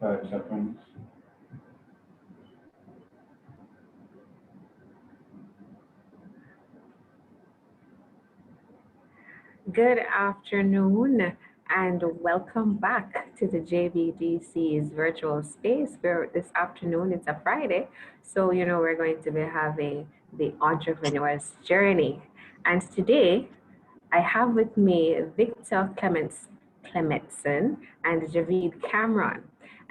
seconds. Good afternoon and welcome back to the JBDC's virtual space where this afternoon it's a Friday. So, we're going to be having the entrepreneur's journey. And today I have with me Victor Clemetson and Javed Cameron.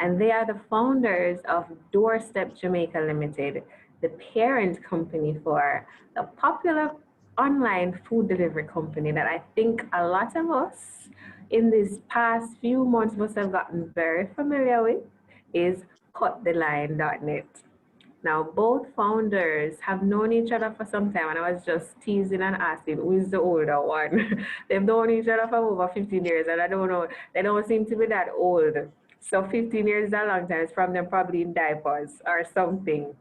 And they are the founders of Doorstep Jamaica Limited, the parent company for the popular online food delivery company that I think a lot of us in these past few months must have gotten very familiar with is cuttheline.net. Now, both founders have known each other for some time, and I was just teasing and asking who is the older one. They've known each other for over 15 years, and I don't know, they don't seem to be that old. So 15 years is a long time. It's from them probably in diapers or something.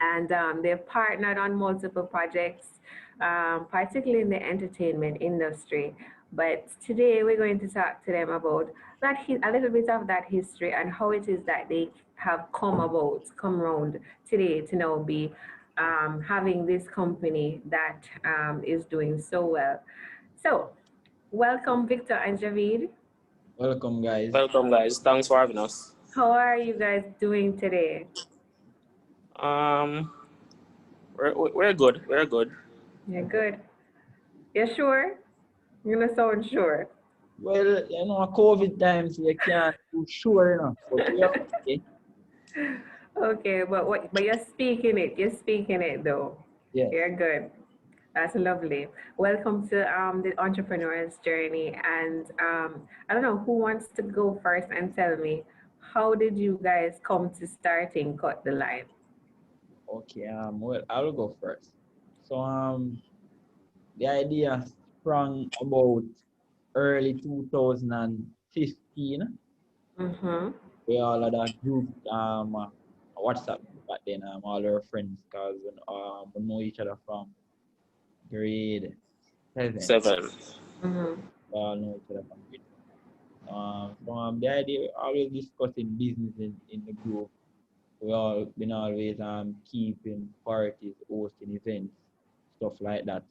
And they've partnered on multiple projects, particularly in the entertainment industry. But today we're going to talk to them about a little bit of that history and how it is that they have come around today to now be having this company that is doing so well. So, welcome, Victor and Javed. Welcome, guys. Welcome, guys. Thanks for having us. How are you guys doing today? We're good. We're good. You're good. You're sure? You're gonna sound sure. Well, COVID times you can't be sure, but we are okay. Okay, but you're speaking it. You're speaking it though. Yeah. You're good. That's lovely. Welcome to the entrepreneur's journey. And I don't know who wants to go first and tell me, how did you guys come to starting Cut the Line? Okay. Well, I will go first. So the idea sprung about early 2015. Mm-hmm. We all had a group WhatsApp back then. All our friends, cause we know each other from grade 7. Mm-hmm. We all know each other from grade 7. The idea always discussing business in the group. We all been always keeping parties, hosting events, stuff like that.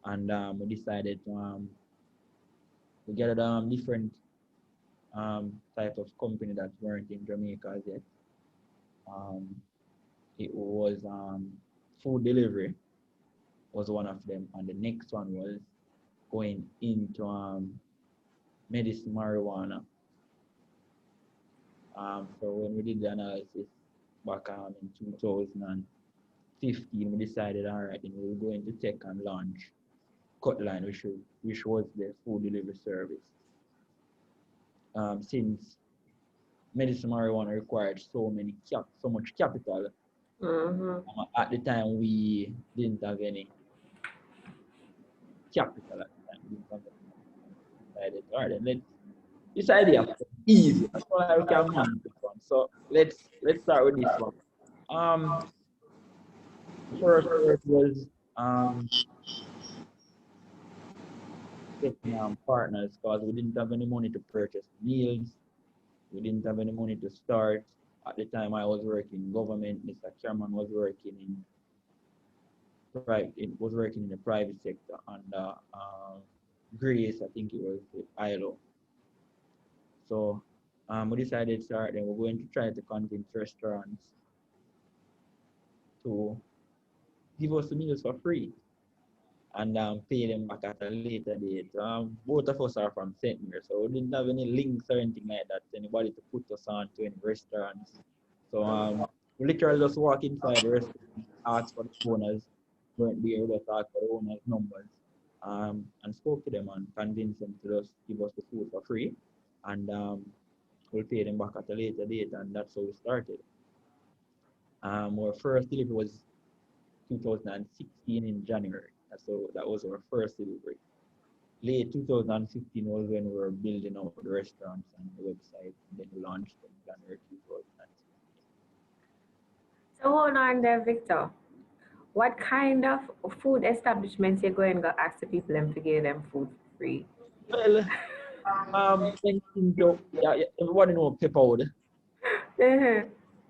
And we decided to get different type of company that weren't in Jamaica as yet. It was food delivery was one of them, and the next one was going into medicine marijuana. So when we did the analysis back in 2015, we decided, all right, then we were going to take and launch Cutline, which was the food delivery service. Since medicine marijuana required so much capital, at the time we didn't have any capital at the time. We didn't have any. Decided, all right, then this idea is easy. That's all I can manage this one. So let's start with this one. First was getting partners, because we didn't have any money to purchase meals. We didn't have any money to start. At the time I was working in government. Mr. Cameron was working in the private sector, and Grace, I think it was the ILO. So we decided to start, and we're going to try to convince restaurants to give us the meals for free and pay them back at a later date. Both of us are from St. Mary, so we didn't have any links or anything like that, anybody to put us on to any restaurants. So we literally just walk inside the restaurant, ask for the owners, weren't there, we just asked for the owners' numbers, and spoke to them and convinced them to just give us the food for free, and we'll pay them back at a later date, and that's how we started. Our first delivery was 2016 in January. So that was our first delivery. Late 2015 was when we were building out the restaurants and the website, and then we launched in January 2016. So hold on there, Victor. What kind of food establishments you're going to ask the people them to give them food free? Well, everybody know Pepperwood. Uh-huh.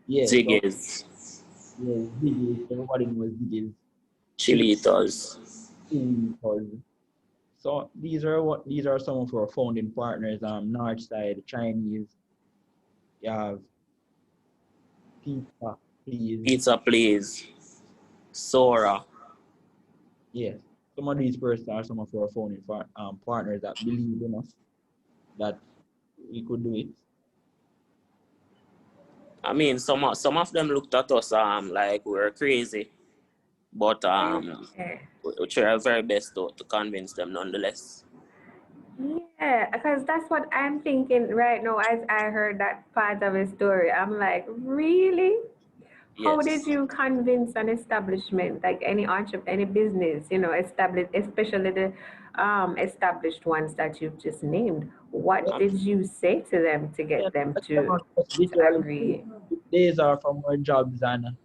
Yeah, so Jiggies, yeah, Biggie, everybody knows Biggie. Chilitos. Because so these are some of our founding partners. Northside, Chinese, you have Pizza, please. Pizza, please. Sora. Yes, some of these persons are some of our founding partners that believe in us that we could do it. I mean, some of them looked at us like we were crazy, but Yeah. we try our very best to convince them nonetheless. Yeah, because that's what I'm thinking right now as I heard that part of his story. I'm like, really? How did Yes. you convince an establishment, like any any business, established, especially the established ones that you've just named? What Um, did you say to them to Yeah, get them that's to literally agree? days are from our jobs and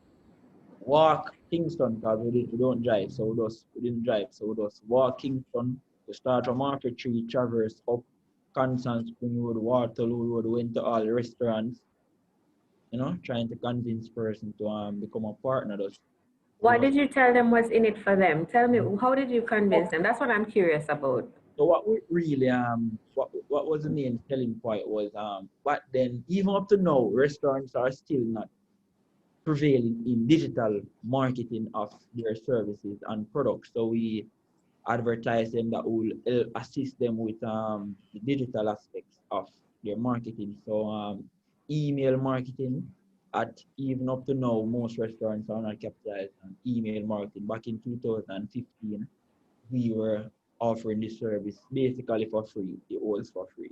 walk Kingston because we don't drive, so we didn't drive, so we just walk Kingston. We start from Market Tree, traverse up Constant Spring Road, Waterloo Road, went to all the restaurants, trying to convince person to become a partner. Just give What us. did you tell them was in it for them? Tell me, how did you convince them? That's what I'm curious about. So what we really what was the main selling point was but then even up to now restaurants are still not prevailing in digital marketing of their services and products. So we advertise them that will assist them with the digital aspects of their marketing. So email marketing at even up to now, most restaurants are not capitalized on email marketing. Back in 2015, we were offering this service basically for free. It was for free.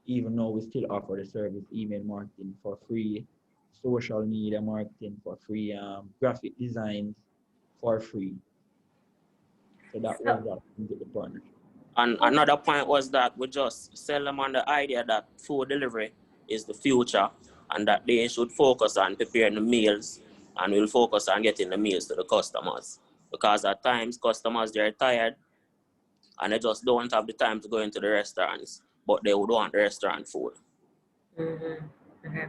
Even though we still offer the service, email marketing for free, social media marketing for free, graphic designs for free. So that was So, that into the partnership. and another point was that we just sell them on the idea that food delivery is the future and that they should focus on preparing the meals and we'll focus on getting the meals to the customers. Because at times customers they're tired and they just don't have the time to go into the restaurants, but they would want the restaurant food. mhm, okay.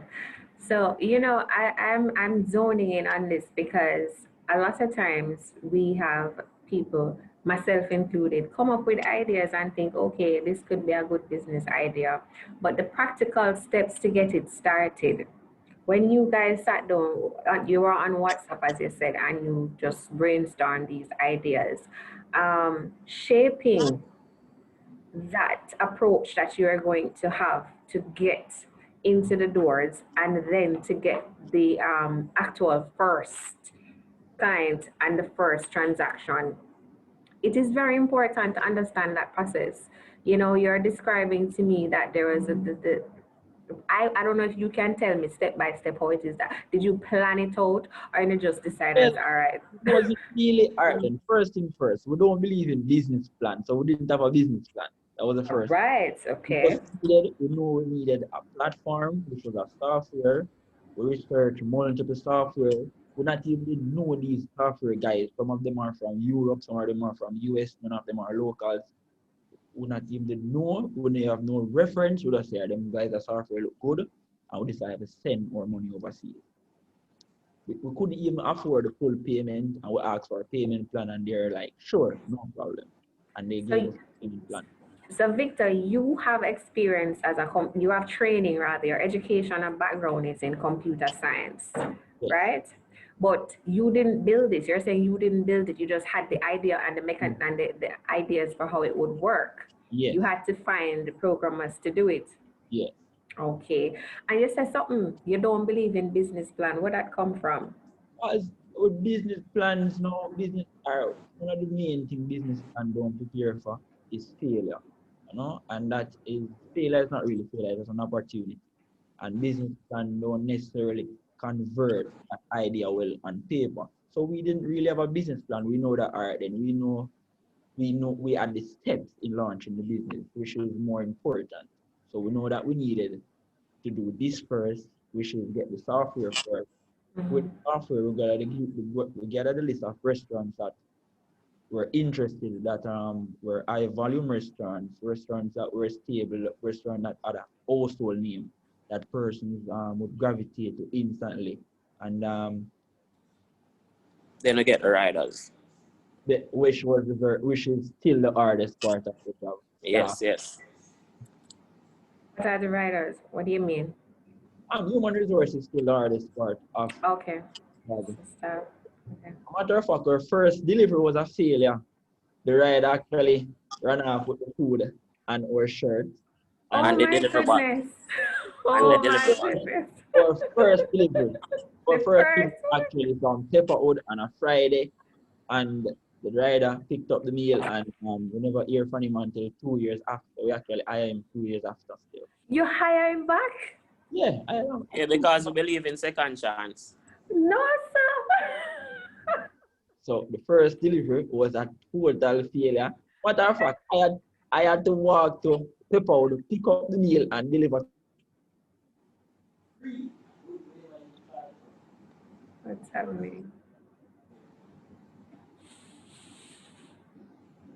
So, I'm zoning in on this because a lot of times we have people, myself included, come up with ideas and think, okay, this could be a good business idea. But the practical steps to get it started, when you guys sat down, you were on WhatsApp, as you said, and you just brainstormed these ideas, shaping that approach that you are going to have to get into the doors and then to get the actual first client and the first transaction. It is very important to understand that process. You're describing to me that there was I don't know if you can tell me step by step how it is that did you plan it out or you just decide Well, as all right. was it really art then? First thing first, we don't believe in business plan, so we didn't have a business plan. That was the All first. right, We just okay. we needed a platform, which was a software. We researched multiple software. We not even didn't know these software guys. Some of them are from Europe, some of them are from US, none of them are locals. We not even didn't know. We have no reference. We just say them guys, the software look good, and we decided to send our money overseas. We couldn't even afford the full payment, and we asked for a payment plan, and they're like, sure, no problem. And they gave So us a payment plan. So, Victor, you have experience as you have training rather, your education and background is in computer science, Yes. right? But you didn't build it. You're saying you didn't build it. You just had the idea and and the ideas for how it would work. Yes. You had to find the programmers to do it. Yes. Okay. And you said something, you don't believe in business plan. Where that come from? As with business plans now, business are one of the main thing business plan don't prepare for is failure. And that is failure is not really failure, it's an opportunity. And business plan don't necessarily convert that idea well on paper. So we didn't really have a business plan. We know that all right, then we know we had the steps in launching the business, which is more important. So we know that we needed to do this first, we should get the software first. With Mhm. software, we gather the list of restaurants that were interested, that were high volume restaurants, restaurants that were stable, restaurants that had a household name. that person would gravitate to instantly. And Then we get the riders. which is still the hardest part of the job. Yes, yes. What are the writers? What do you mean? Human resources is still the hardest part of Okay. the job. So, okay. Matter of fact, our first delivery was a failure. The rider actually ran off with the food and our shirt. Oh And they my deliver back. goodness. And they Oh deliver my back. goodness. Our first delivery. Our The first first delivery one? actually from Pepperwood on a Friday, and the rider picked up the meal, and we never hear from him until 2 years after. We actually hire him 2 years after still. You hire him back? Yeah, I am. Yeah, because we believe in second chance. No, sir. So the first delivery was a total failure. Matter of fact, I had to walk to Pepperwood to pick up the meal and deliver. What's happening?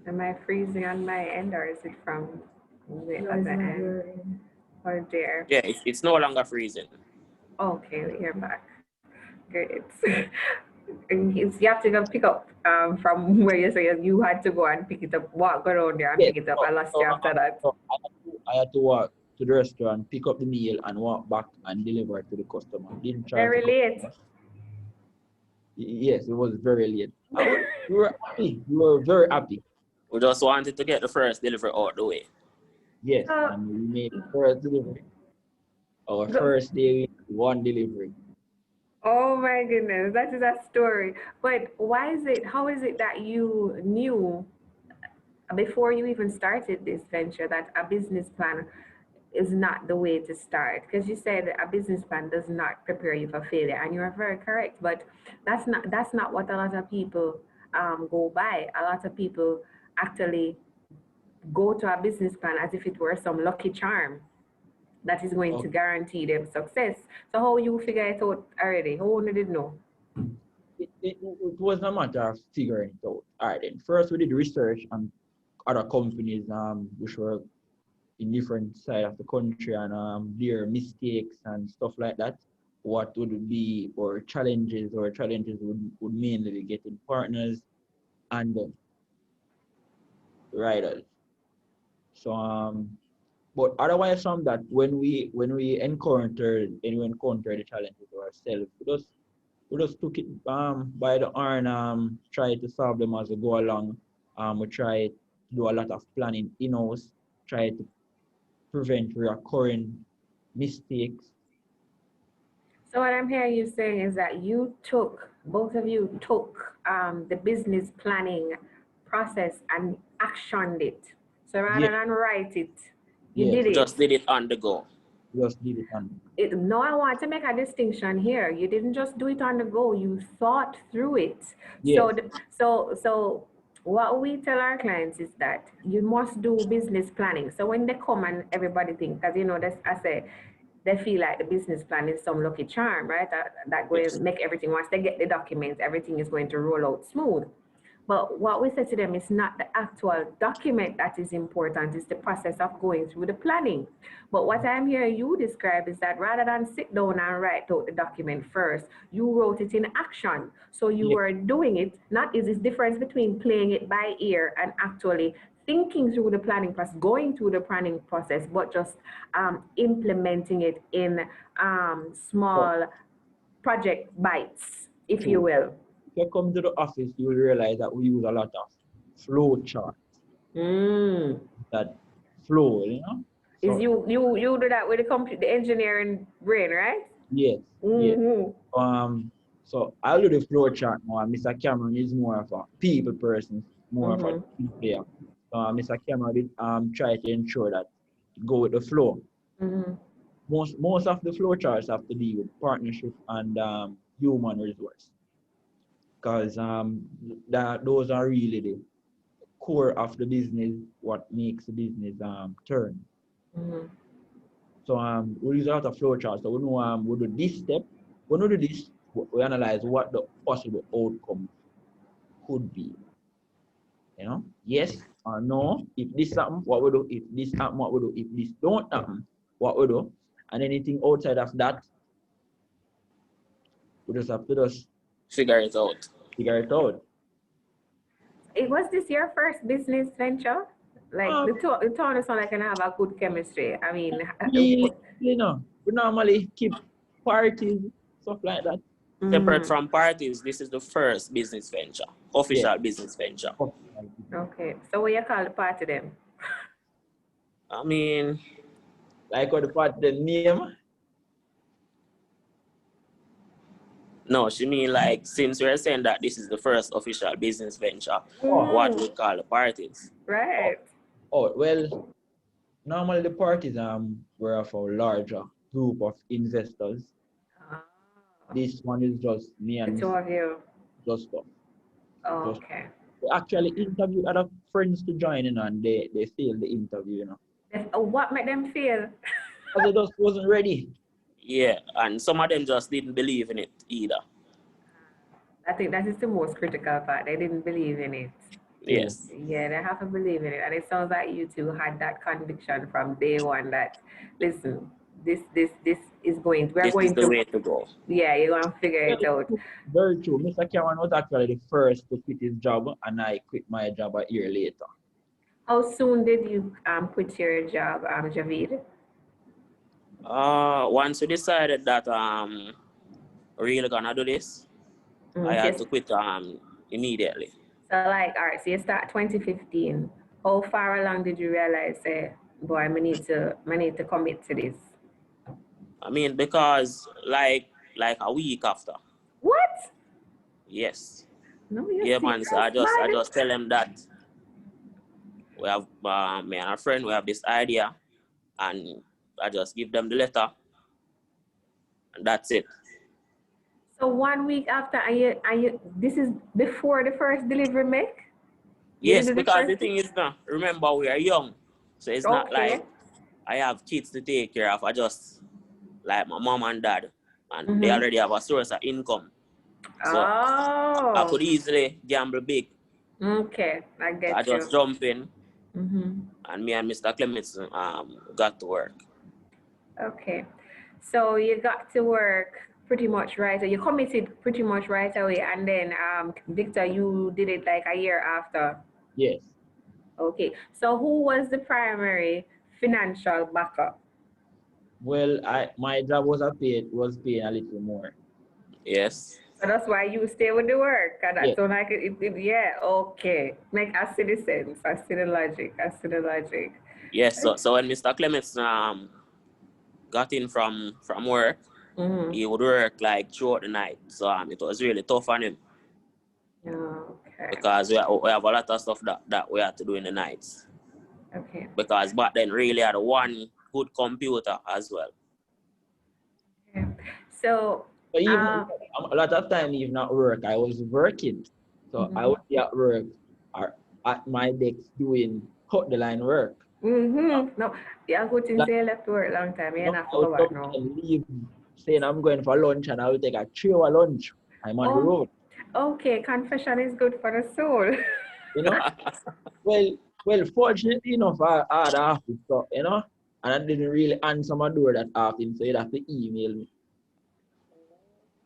Am I freezing on my end, or is it from the other end? Or there? Yeah, it's no longer freezing. Okay, you're back. Great. You have to go pick up from where you say you had to go and pick it up, walk around there and Yes, pick it up. I lost you after that. so I had to walk to the restaurant, pick up the meal, and walk back and deliver it to the customer. Didn't try Very to late. Yes, it was very late. We were happy. We were very happy. We just wanted to get the first delivery out the way. Yes, and we made the first delivery. Our first day, one delivery. Oh my goodness, that is a story. But how is it that you knew before you even started this venture that a business plan is not the way to start? Because you said a business plan does not prepare you for failure, and you are very correct. But that's not what a lot of people go by. A lot of people actually go to a business plan as if it were some lucky charm that is going to guarantee them success. So how you figure it out already? How only did know? It was a matter of figuring it out. All right, then first we did research on other companies which were in different side of the country, and their mistakes and stuff like that. What would be or challenges would mainly be getting partners and riders. So but otherwise from that, when we encountered the challenges ourselves, we just took it by the horn, try to solve them as we go along. We try to do a lot of planning in-house, try to prevent recurring mistakes. So what I'm hearing you saying is that both of you took the business planning process and actioned it. So rather Yeah, than write it, you yes, did We it. just did it on the go. we just did it and No, I want to make a distinction here. You didn't just do it on the go. You thought through it. yes, So what we tell our clients is that you must do business planning. So when they come and everybody think, because that's I say, they feel like the business plan is some lucky charm, right? That going to Yes. make everything, once they get the documents, everything is going to roll out smooth. But what we say to them is not the actual document that is important, it's the process of going through the planning. But what I'm hearing you describe is that rather than sit down and write out the document first, you wrote it in action. So you yes, were doing it, not is this difference between playing it by ear and actually thinking through the planning process, going through the planning process, but just implementing it in so small project bites, if you true. will. If you come to the office, you will realize that we use a lot of flow chart, Mm. that flow. Is So you do that with the computer, the engineering brain, right? yes, yes. Mm-hmm. So I'll do the flow chart now. Mr. Cameron is more of a people person, more of a Mm-hmm. team player. Mr. Cameron did try to ensure that go with the flow. Mm-hmm. Most of the flow charts have to do with partnership and human resource, because that those are really the core of the business, what makes the business turn. Mm-hmm. So we use a lot of flow charts. So we know we do this step. When we do this, we analyze what the possible outcome could be. Yes or no. If this happen, what we do? If this happen, what we do? If this don't happen, what we do? And anything outside of that, we just have to just Figure it out. figure it out. Was this your first business venture? Like Um, the two of us sound like can have a good chemistry. I mean, we normally keep parties, stuff like that. Separate mm, from parties, this is the first business venture, Yeah. official business venture. okay. So what you call the party then? I mean, Like what the part, the name. no, she mean like since we're saying that this is the first official business venture, Oh, what Mm, we call the parties. right. well, normally the parties were of a larger group of investors. Ah, This one is just me the and two of you. just stuff. Just Okay. we actually interviewed other friends to join in and they failed the interview, you know. What made them feel? Because they just wasn't ready. Yeah, and some of them just didn't believe in it either. I think that is the most critical part. They didn't believe in it. True. Yes, Yeah, they have to believe in it. And it sounds like you two had that conviction from day one that, listen, this is we're this is going the to, way to go. yeah, you're going to figure Very it out. true. Very true. Mr. Cameron was actually the first to quit his job and I quit my job a year later. How soon did you quit your job, Javed? Once we decided that really gonna do this, I had Yes. to quit immediately. So like, all right, so you start 2015. How far along did you realize, say, boy, I need to commit to this? I mean, because like a week after. What? Yes. No, you're Yeah, man. So serious, I man. just tell them that we have me and a friend, we have this idea, and I just give them the letter, and that's it. So 1 week after, this is before the first delivery make? You did Yes, the because first, the thing is now, remember we are young, so it's not okay. like I have kids to take care of. I just like my mom and dad, and they Mm-hmm. already have a source of income, so I Oh, could easily gamble big. okay. I So I get you. just jump in, Mm-hmm. and me and Mr. Clemetson got to work. Okay. So you got to work pretty much right. You committed pretty much right away. And then, Victor, you did it like a year after. Yes. Okay. So who was the primary financial backup? Well, my job was paying a little more. Yes. So that's why you stay with the work. And Yes. that's so like yeah, okay. I see the sense. I see the logic. I see the logic. Yes. So when Mr. Clements got in from work, Mm-hmm. he would work like throughout the night. So it was really tough on him Okay. because we have a lot of stuff that we had to do in the nights. Okay. Because back then really had one good computer as well. Okay. So So even a lot of time even at work, I was working. So I mhm. would be at work or at my desk doing cut the line work. No, yeah, good thing Like, say you left work long time. You you know, don't have I to would go back now. sometimes leave saying I'm going for lunch and I will take a 3 hour lunch. I'm on the Oh, road. okay. Confession is good for the soul. You know? Well, fortunately enough, I had office stuff, you know, and I didn't really answer my door that often, so you'd have to email me.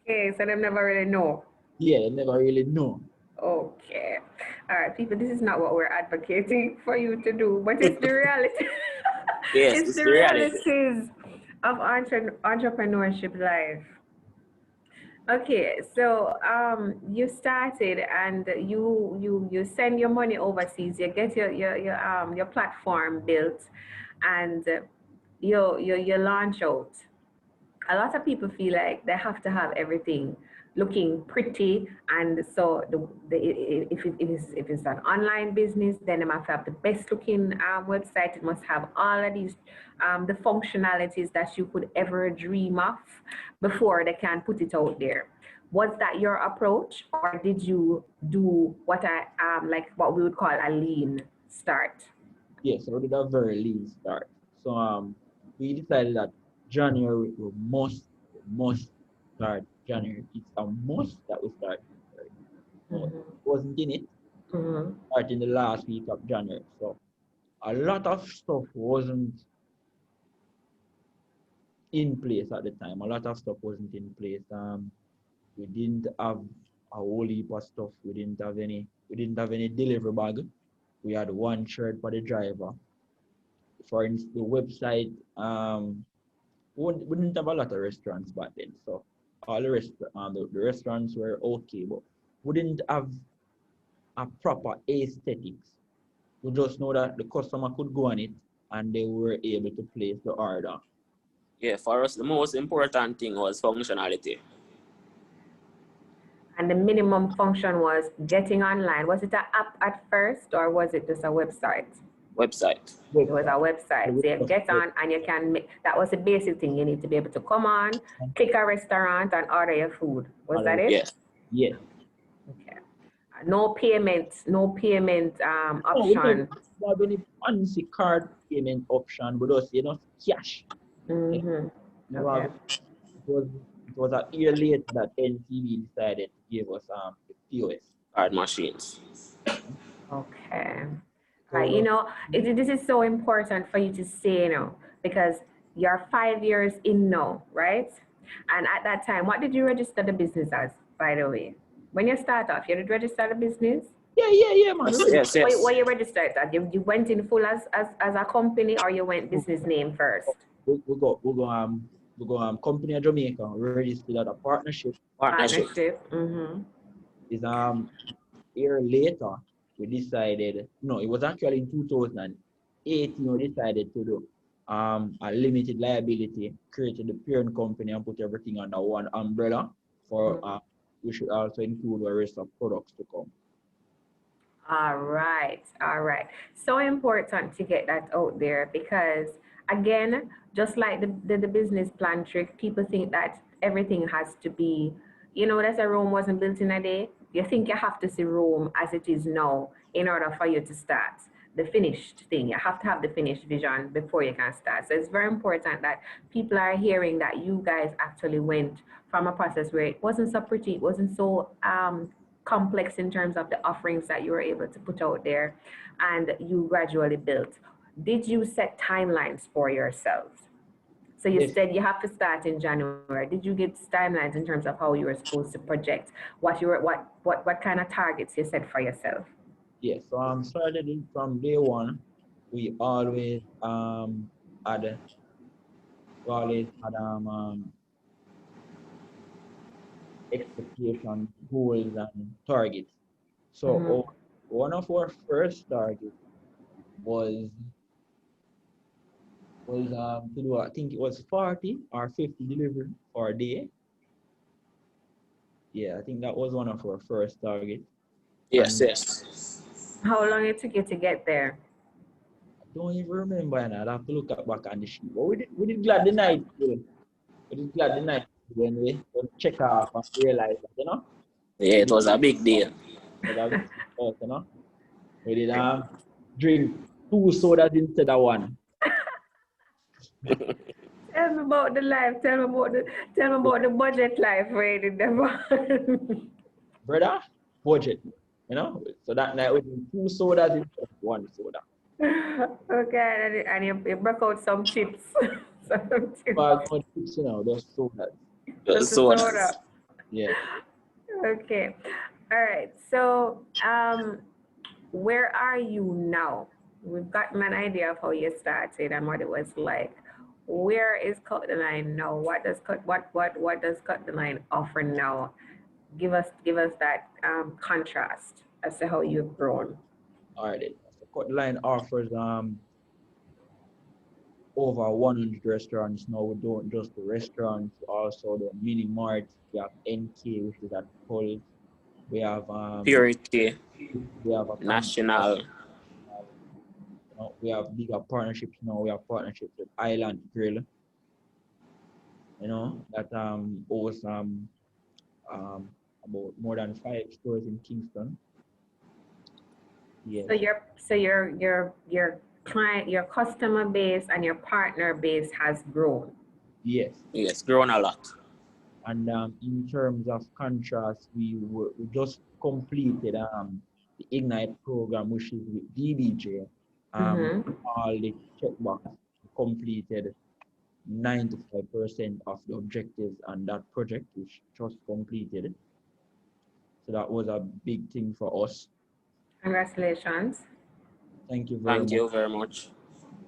Okay, so them never really know. Yeah, you never really know. Okay. All right, people, this is not what we're advocating for you to do, but it's the reality. Yes, It's it's the the reality. realities of entrepreneurship life. Okay, so you started and you send your money overseas. You get your platform built, and you launch out. A lot of people feel like they have to have everything looking pretty, and so if it's an online business, then they must have the best looking website. It must have all of these the functionalities that you could ever dream of before they can put it out there. Was that your approach, or did you do what I like what we would call a lean start? Yeah, so we did a very lean start. So we decided that January we must start January. It's a must that we start. So Mm-hmm. wasn't in it, Mm-hmm. start in the last week of January. So a lot of stuff wasn't in place at the time. A lot of stuff wasn't in place. We didn't have a whole heap of stuff. We didn't have any delivery bag. We had one shirt for the driver. For instance, the website, we didn't have a lot of restaurants back then. So all the restaurants were okay, but we didn't have a proper aesthetics. We just know that the customer could go on it and they were able to place the order. Yeah, for us, the most important thing was functionality. And the minimum function was getting online. Was it an app at first, or was it just a website? Website. It was a website. So you get on and you can make, that was the basic thing. You need to be able to come on, click a restaurant and order your food. Was that it? Yes. Yes. Okay. No payment option. We have any fancy card payment option, but just cash. Mm-hmm. Okay. It was a year later that NTV decided to give us the POS Card machines. Okay. So, This is so important for you to say, because you're 5 years in now, right? And at that time, what did you register the business as, by the way? When you start off, you did register the business? yeah, man. Yes. What you registered as? You went in full as a company, or you went business name first? We go company in Jamaica. We registered at a partnership. Mm-hmm. Is year later we decided, no, it was actually in 2018 we decided to do a limited liability, created the parent company and put everything under one umbrella for we should also include the rest of products to come. All right. So important to get that out there, because again, just like the business plan trick, people think that everything has to be, that's a Rome wasn't built in a day. You think you have to see Rome as it is now in order for you to start the finished thing. You have to have the finished vision before you can start. So it's very important that people are hearing that you guys actually went from a process where it wasn't so pretty, it wasn't so complex in terms of the offerings that you were able to put out there, and you gradually built. Did you set timelines for yourselves? So you said you have to start in January. Did you give timelines in terms of how you were supposed to project what kind of targets you set for yourself? Yes, so started from day one. We always had expectations, goals, and targets. So one of our first targets was to do, I think it was 40 or 50 delivery for a day. Yeah, I think that was one of our first targets. Yes. How long it took you to get there? I don't even remember, and I'd have to look back on the sheet. But we did glad the night. We did glad the night when we check off and realize that, Yeah, it was a big deal. We did drink 2 sodas instead of 1. Tell me about the life. Tell me about the budget life, right? Brother, budget. So that night we did 2 sodas instead of 1 soda. Okay, and you broke out some chips. But no chips, those sodas. Just a soda. Yeah. Okay. All right. So, where are you now? We've gotten an idea of how you started and what it was like. Where is Cut the Line now? What does Cut the Line offer now? Give us that contrast as to how you've grown. All right. So Cut the Line offers over 100 restaurants now. We don't just the restaurants, also the mini marts. We have NK, which is at Pulse. We have Purity. We have a National. We have bigger partnerships now. We have partnerships with Island Grill. That owns about more than 5 stores in Kingston. Yes. So your client, your customer base and your partner base has grown. Yes. Yes, grown a lot. And in terms of contrast, we just completed the Ignite program, which is with DBJ. All the checkbox completed 95% of the objectives on that project, which just completed. So that was a big thing for us. Congratulations. Thank you very Thank much. you very much.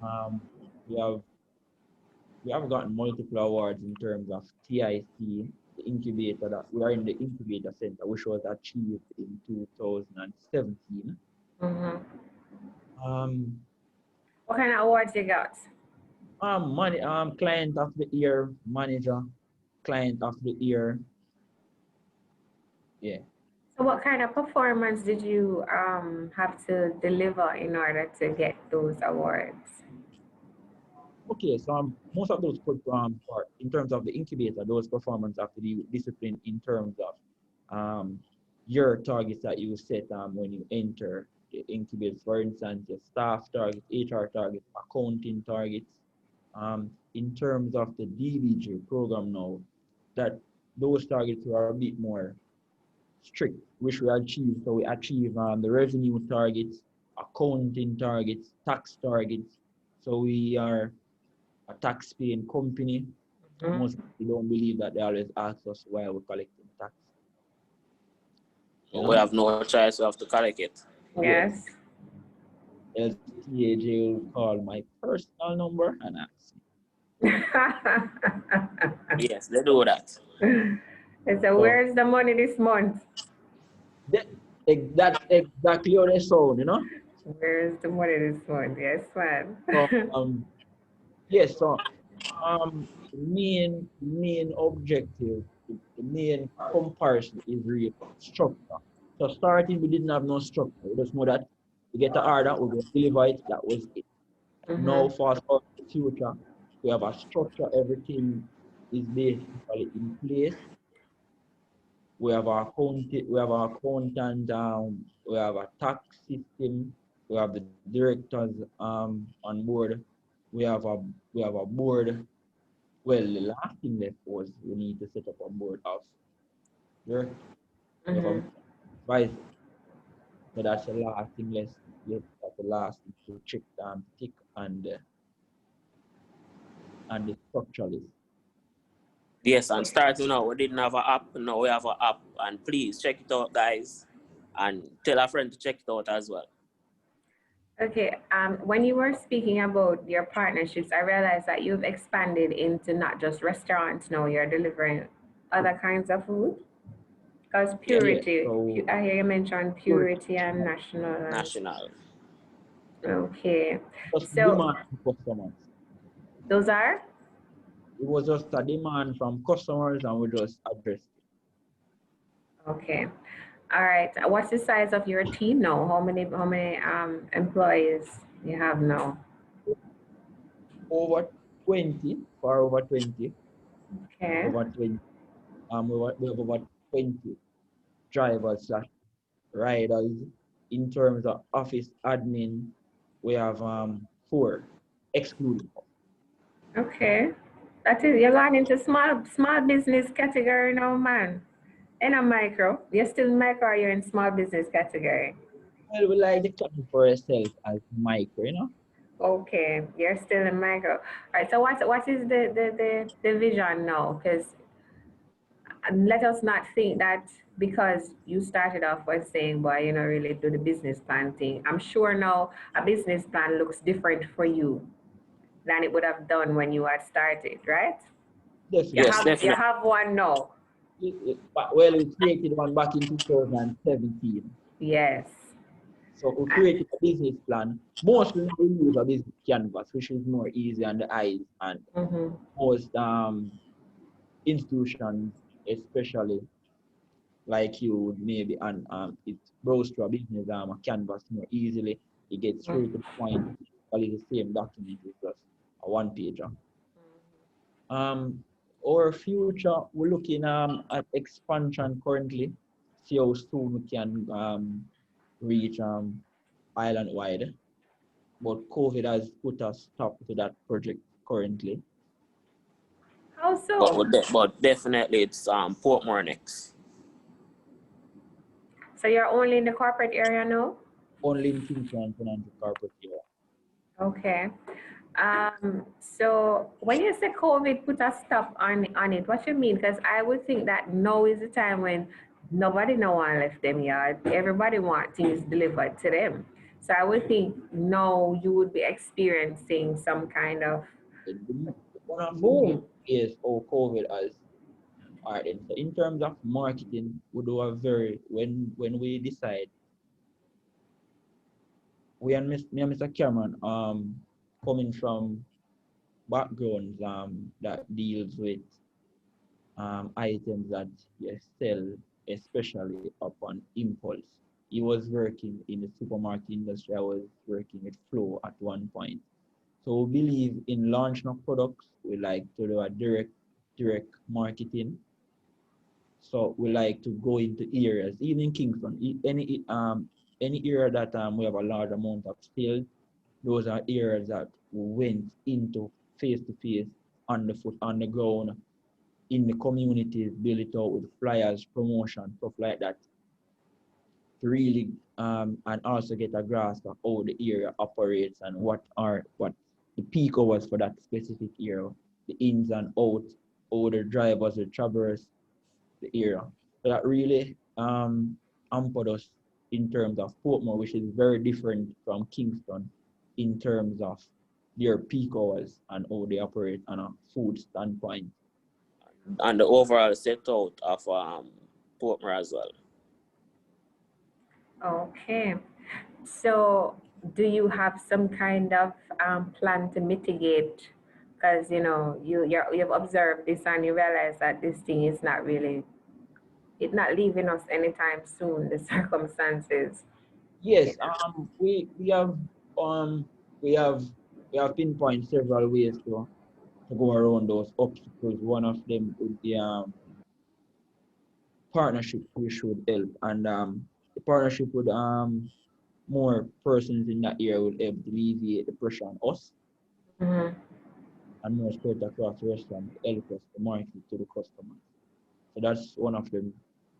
Um, we have gotten multiple awards in terms of TIC, the incubator that we are in the incubator center, which was achieved in 2017. Mm-hmm. Um, What kind of awards you got? Client of the year, manager, client of the year. Yeah. So what kind of performance did you have to deliver in order to get those awards? Okay, so most of those part in terms of the incubator, those performance have to be disciplined in terms of your targets that you set when you enter the incubator. For instance, your staff targets, HR targets, accounting targets. In terms of the DBG program now, that those targets are a bit more strict, which we achieve. So we achieve the revenue targets, accounting targets, tax targets. So we are a tax-paying company. Mm-hmm. Most people don't believe that. They always ask us why we're collecting tax. You know? We have no choice, we have to collect it. Yes. Else TAJ will call my personal number and ask me. Yes, they do that. So where's the money this month? That's exactly how they sound, you know? Where's the money this month? Yes, man. So, yes, so main objective, the main comparison is real structure. So starting, we didn't have no structure. We just know that we get the order, we go deliver it, that was it. Now fast forward to the future, we have a structure, everything is basically in place. We have our accountant, we have a tax system, we have the directors on board, we have a board. Well, the last thing left was we need to set up a board of directors. We have a advisor. So that's the last thing left. That's the last thing to check tick and the structure list. Yes, and starting out, we didn't have an app. Now we have an app. And please check it out, guys. And tell a friend to check it out as well. Okay, when you were speaking about your partnerships, I realized that you've expanded into not just restaurants now, you're delivering other kinds of food. Because Purity, So I hear you mention Purity and National. National. Okay, just so demand from customers. those are? It was just a demand from customers and we just addressed it. Okay. All right. What's the size of your team now? How many employees you have now? Over 20, for over 20. Okay. Over 20. We have over 20 drivers slash riders. In terms of office admin, we have 4, excluding us. Okay. That is, you're going into small business category now, man. And a micro. You're still micro or you're in small business category? Well, we like to claim for ourselves as micro, you know? Okay, you're still in micro. All right, so what is the vision now? Because let us not think that because you started off by saying, boy, you know, really do the business plan thing. I'm sure now a business plan looks different for you than it would have done when you had started, right? Definitely. Yes, You definitely. have one now. Well, we created one back in 2017. Yes. So we created a business plan. Mostly we use a business canvas, which is more easy on the eyes, and most institutions, especially like you, would maybe and it browse to a business canvas more easily. It gets straight to the point. It's the same document, it's just a one pager. Our future, we're looking at expansion currently. See how soon we can reach island wide. But COVID has put a stop to that project currently. How so? But definitely it's Portmore next. So you're only in the corporate area now? Only in Kingston and Financial Corporate area. Okay. So when you say COVID put a stop on it, what you mean? Because I would think that now is the time when nobody no one left them yard. Everybody want things delivered to them. So I would think now you would be experiencing some kind of One of the main boom. is how COVID has hardened. So in terms of marketing, we do a very when we decide me and Mr. Cameron coming from backgrounds that deals with items that you sell, especially upon impulse. He was working in the supermarket industry. I was working with Flow at one point. So we believe in launching of products. We like to do a direct marketing. So we like to go into areas, even in Kingston, any area that we have a large amount of sales, those are areas that we went into face to face, on the foot, on the ground, in the communities, build it out with flyers, promotion, stuff like that, to really and also get a grasp of how the area operates and what the peak hours for that specific area, the ins and outs, how the drivers, the travelers, the area. So that really hampered us in terms of Portmore, which is very different from Kingston in terms of their peak hours and how they operate on a food standpoint. And the overall set out of Portmore as well. Okay. So do you have some kind of plan to mitigate? Because you've observed this and you realize that this thing is not really it's not leaving us anytime soon. The circumstances. Yes, um we have we have pinpointed several ways to go around those obstacles. One of them would be partnership we should help, and the partnership with more persons in that area will help alleviate the pressure on us Mhm. and more spread across the restaurant to help us to market to the customers. So that's one of the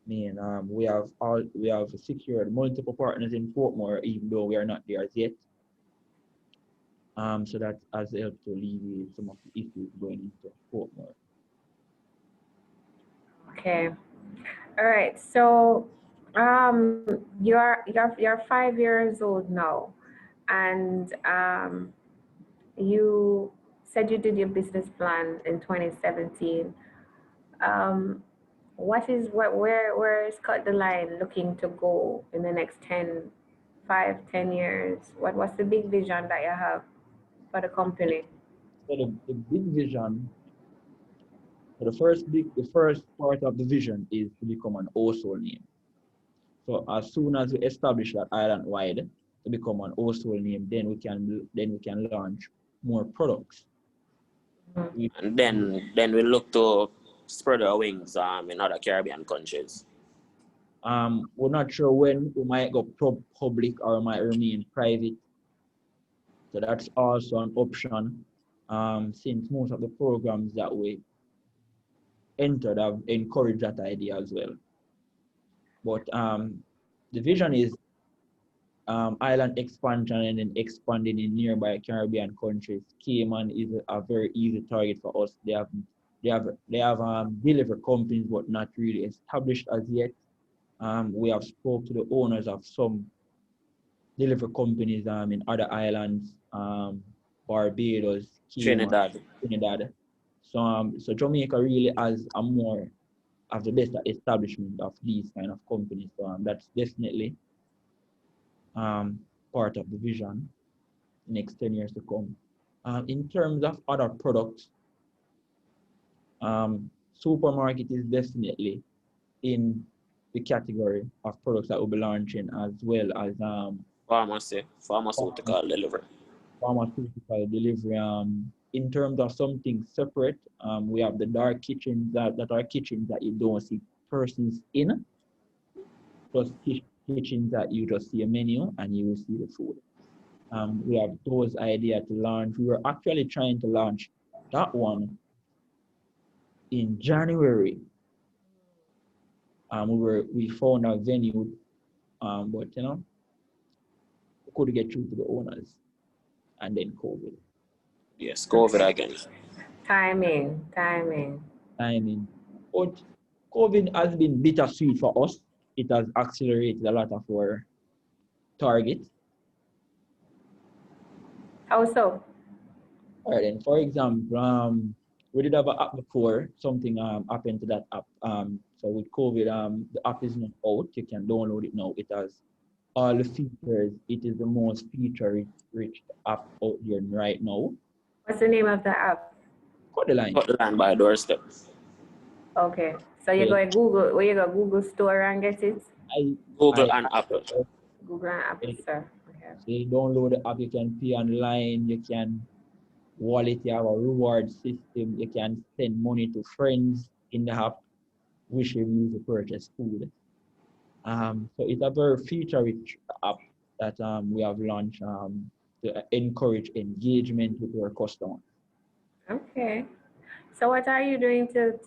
main. We have secured multiple partners in Portmore, even though we are not there as yet. So that has helped to alleviate some of the issues going into Portmore. Okay. All right. So, you're 5 years old now, and you said you did your business plan in 2017. Um, where is cut the line looking to go in the next 5, 10 years? What's the big vision that you have for the company? So the big vision, so the first part of the vision is to become an household name. So as soon as we establish that island wide to become an household name, then we can launch more products. Mhm. We, And then we look to spread our wings in other Caribbean countries. we're not sure when we might go public or might remain private. So that's also an option. Since most of the programs that we entered have encouraged that idea as well. But the vision is island expansion and then expanding in nearby Caribbean countries. Cayman is a very easy target for us. They have delivery companies, but not really established as yet. We have spoke to the owners of some delivery companies in other islands, Barbados, Cayman, Trinidad. Trinidad. So Jamaica really has a more of the best establishment of these kind of companies. So that's definitely part of the vision next 10 years to come. In terms of other products, supermarket is definitely in the category of products that we'll be launching, as well as Pharmaceutical delivery. pharmaceutical delivery. In terms of something separate, we have the dark kitchens that are kitchens that you don't see persons in, plus kitchens that you just see a menu and you will see the food. We have those ideas to launch. We were actually trying to launch that one in January. We found a venue, but we couldn't get through to the owners, and then COVID. Yes, COVID again. Timing. timing. But COVID has been bittersweet for us. It has accelerated a lot of our targets. How so? All right, then, for example, we did have an app before. Something happened to that app. So with COVID, the app is not out. You can download it now. It has all the features. It is the most feature-rich app out there right now. What's the name of the app? Cut the line. Cut the line by doorstep. Okay. So you go to Google, where you go Google Store and get it? Google and Apple. Google and Apple Store. Okay. So you download the app, you can pay online, you can wallet, you have a reward system, you can send money to friends in the app, which you use to purchase food. So it's a very feature-rich app that we have launched to encourage engagement with our customers. Okay. So what are you doing to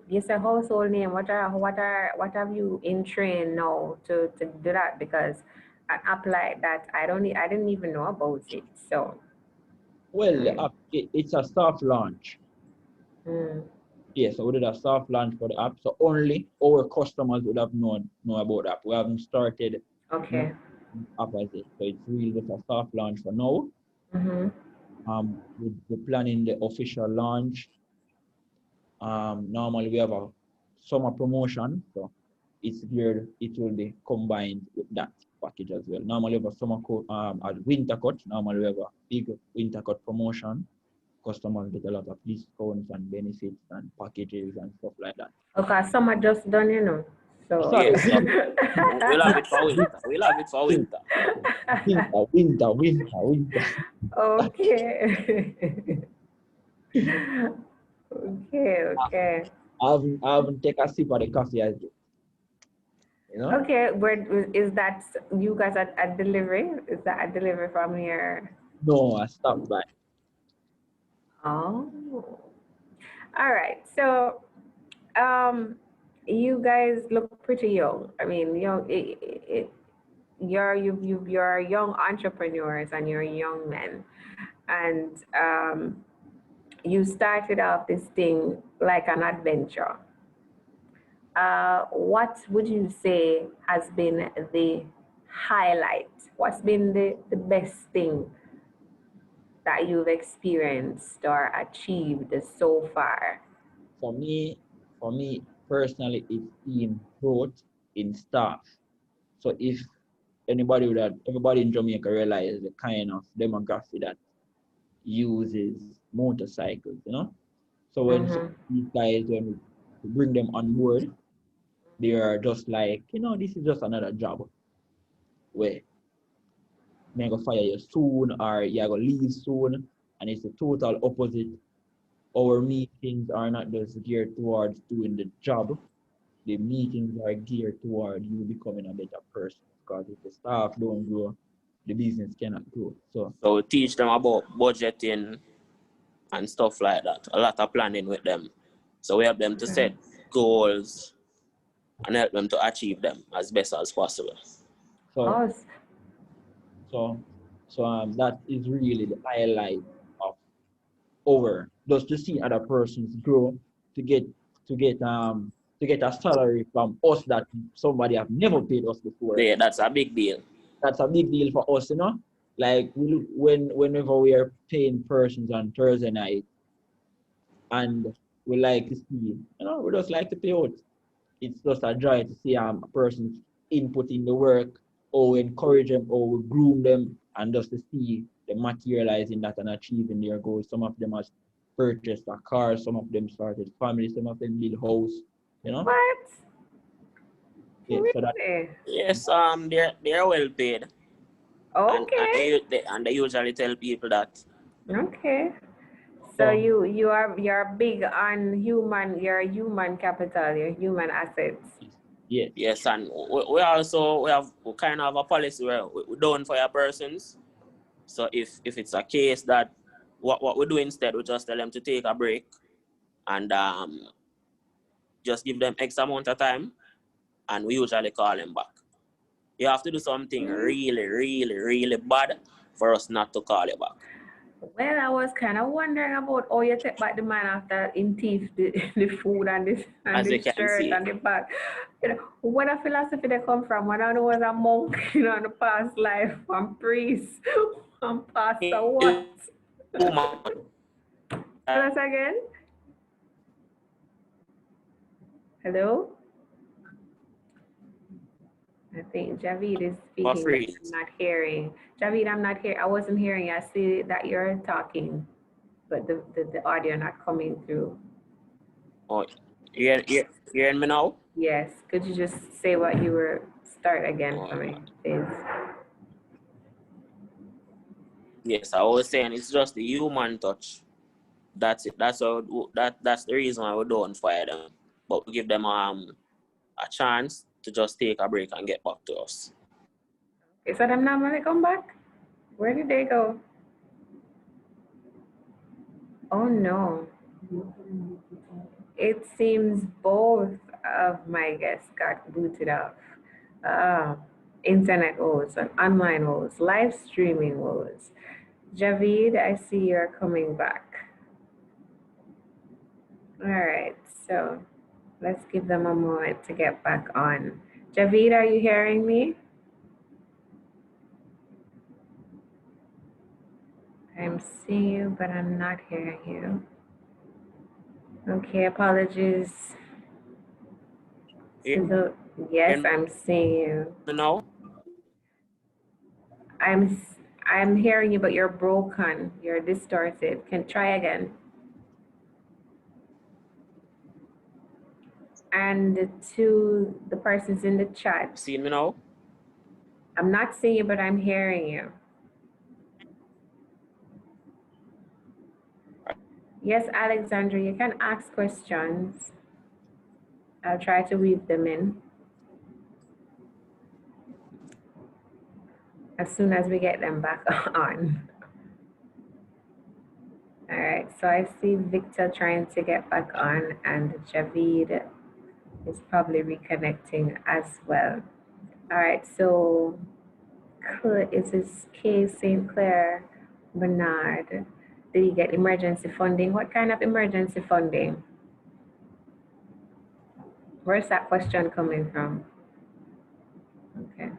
you say household name? What have you in train now to do that? Because an app like that, I didn't even know about it. So Well, the app, it's a soft launch. Yeah, so we did a soft launch for the app. So only our customers would have know about the app. We haven't started okay. app as it. So it's really just a soft launch for now. We're planning the official launch. Normally we have a summer promotion, so it's geared, it will be combined with that package as well. Normally we have a summer a winter cut. Normally we have a big winter cut promotion. Customers get a lot of discounts and benefits and packages and stuff like that. Okay, summer just done, you know. So Yes. We'll have it for winter. We'll have it for winter. Winter. Okay. Okay. I haven't taken a sip of the coffee as yet. You know? Okay, where is that? You guys at delivery? Is that a delivery from here? No, I stopped by. Oh, all right. So, you guys look pretty young. I mean, you're young entrepreneurs and you're young men, and you started off this thing like an adventure. What would you say has been the highlight? What's been the best thing that you've experienced or achieved so far? For me personally, it's in growth in staff. So if everybody in Jamaica realize the kind of demographic that uses motorcycles, you know. So when these guys, when we bring them on board, they are just like, this is just another job where may go fire you soon or you're gonna leave soon, and it's the total opposite. Our meetings are not just geared towards doing the job. The meetings are geared toward you becoming a better person. Because if the staff don't grow, the business cannot grow. So we teach them about budgeting and stuff like that. A lot of planning with them. So we help them to set goals and help them to achieve them as best as possible. So that is really the highlight of just to see other persons grow, to get a salary from us that somebody have never paid us before. Yeah, that's a big deal. That's a big deal for us, Like whenever we are paying persons on Thursday night, and we like to see, we just like to pay out. It's just a joy to see a person's input in the work, or we encourage them, or we groom them, and just to see them materializing that and achieving their goals. Some of them have purchased a car, some of them started family, some of them build house, What? Yeah, so that, yes, they're well paid. Okay. And they usually tell people that. Okay. So you're big on your human capital, your human assets. Yeah. Yes, and we kind of have a policy where we don't fire persons. So if it's a case that what we do instead, we just tell them to take a break and just give them X amount of time, and we usually call them back. You have to do something really, really, really bad for us not to call you back. Well, I was kind of wondering about how you take back the man after him thief the food and As the you can shirt see. and the bag. You know, what a philosophy they come from. I know was a monk, you know, in the past life, one priest, one pastor, what? Tell us again. Hello? I think Javed is For speaking, but free. I'm not hearing. Javed, I'm not here. I wasn't hearing you. I see that you're talking, but the audio not coming through. Oh, you hearing me now? Yes. Could you just say what you were start again Oh, for me, please? yes, I was saying it's just the human touch. That's it. That's the reason why we don't fire them, but we give them a chance to just take a break and get back to us. Okay, so them normally come back? Where did they go? Oh no. It seems both of my guests got booted off. Ah, internet woes and online woes, live streaming woes. Javed, I see you're coming back. All right, so let's give them a moment to get back on. Javed, are you hearing me? I'm seeing you, but I'm not hearing you. Okay, apologies. You Yes, hearing I'm seeing you. me now? I'm I'm hearing you, but you're broken. You're distorted. Can try again. And to the persons in the chat, Seeing me now? I'm not seeing you, but I'm hearing you. Yes, Alexandra, you can ask questions. I'll try to weave them in as soon as we get them back on. All right, so I see Victor trying to get back on, and Javed is probably reconnecting as well. All right, so is this K. St. Clair Bernard? Did he get emergency funding? What kind of emergency funding? Where's that question coming from? Okay.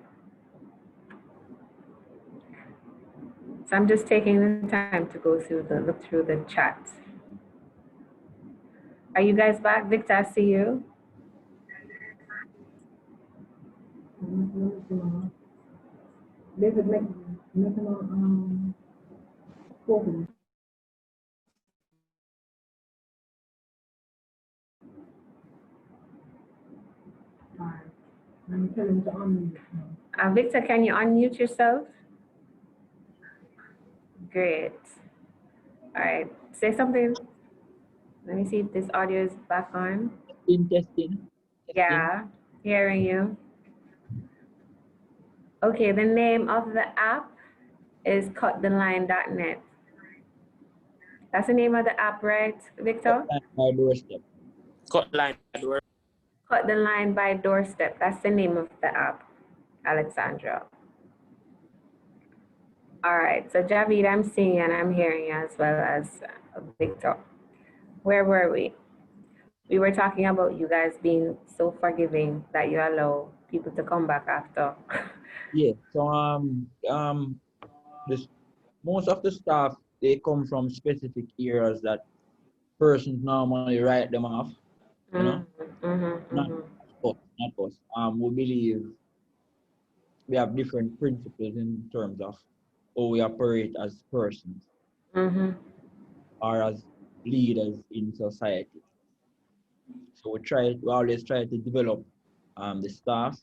So I'm just taking the time to go through look through the chat. Are you guys back? Victor, I see you. David, make Victor, can you unmute yourself? Great. All right. Say something. Let me see if this audio is back on. Testing. Yeah, hearing you. Okay, the name of the app is cuttheline.net. That's the name of the app, right, Victor? My doorstep. Cut line by door. Cut the Line by Doorstep. That's the name of the app, Alexandra. All right, so Javid, I'm seeing and I'm hearing as well as Victor. Where were we? We were talking about you guys being so forgiving that you allow people to come back after. Yeah. So this most of the staff they come from specific areas that persons normally write them off. You know, not us. Not us. We believe we have different principles in terms of how we operate as persons or as leaders in society. So we always try to develop the staff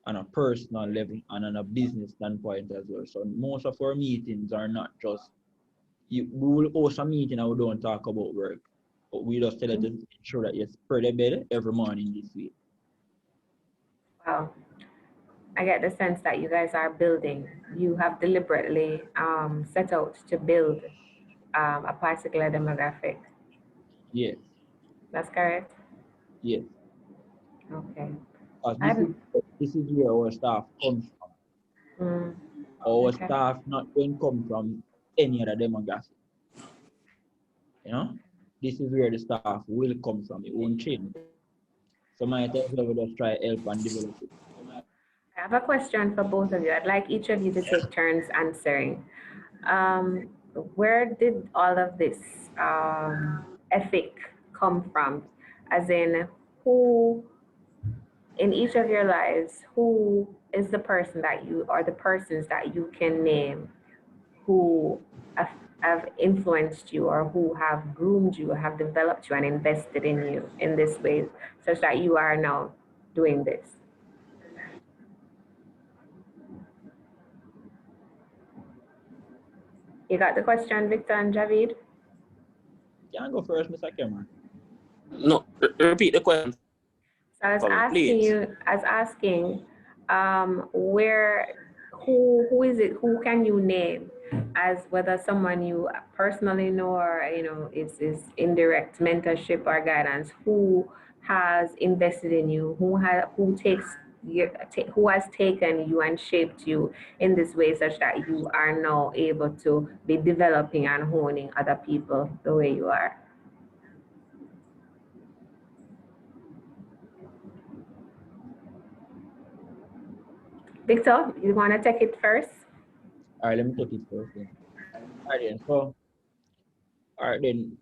on a personal level and on a business standpoint as well. So most of our meetings are not just we will host a meeting and we don't talk about work, but we just tell you to ensure that you spread the bed every morning this week. Wow. I get the sense that you guys are building. You have deliberately set out to build a particular demographic. Yes, That's correct? yes. Okay. Because I'm, this is where our staff comes from. mm, Our okay. staff not going come from any other demographic. You know, this is where the staff will come from. It won't change. So might as well we just try help and develop it. I have a question for both of you. I'd like each of you to take turns answering. Um, where did all of this ethic come from? As in, who in each of your lives, who is the person that you, or the persons that you can name who have influenced you, or who have groomed you, have developed you, and invested in you in this way, such that you are now doing this? You got the question, Victor and Javid? You can go first, Mr. Cameron. No, repeat the question So I was for me, asking please. you, I was asking, where, who is it? Who can you name as whether someone you personally know, or is indirect mentorship or guidance? Who has invested in you? Who takes who has taken you and shaped you in this way, such that you are now able to be developing and honing other people the way you are? Victor, you want to take it first? All right, let me take it first then. All right, then. So, all right, then.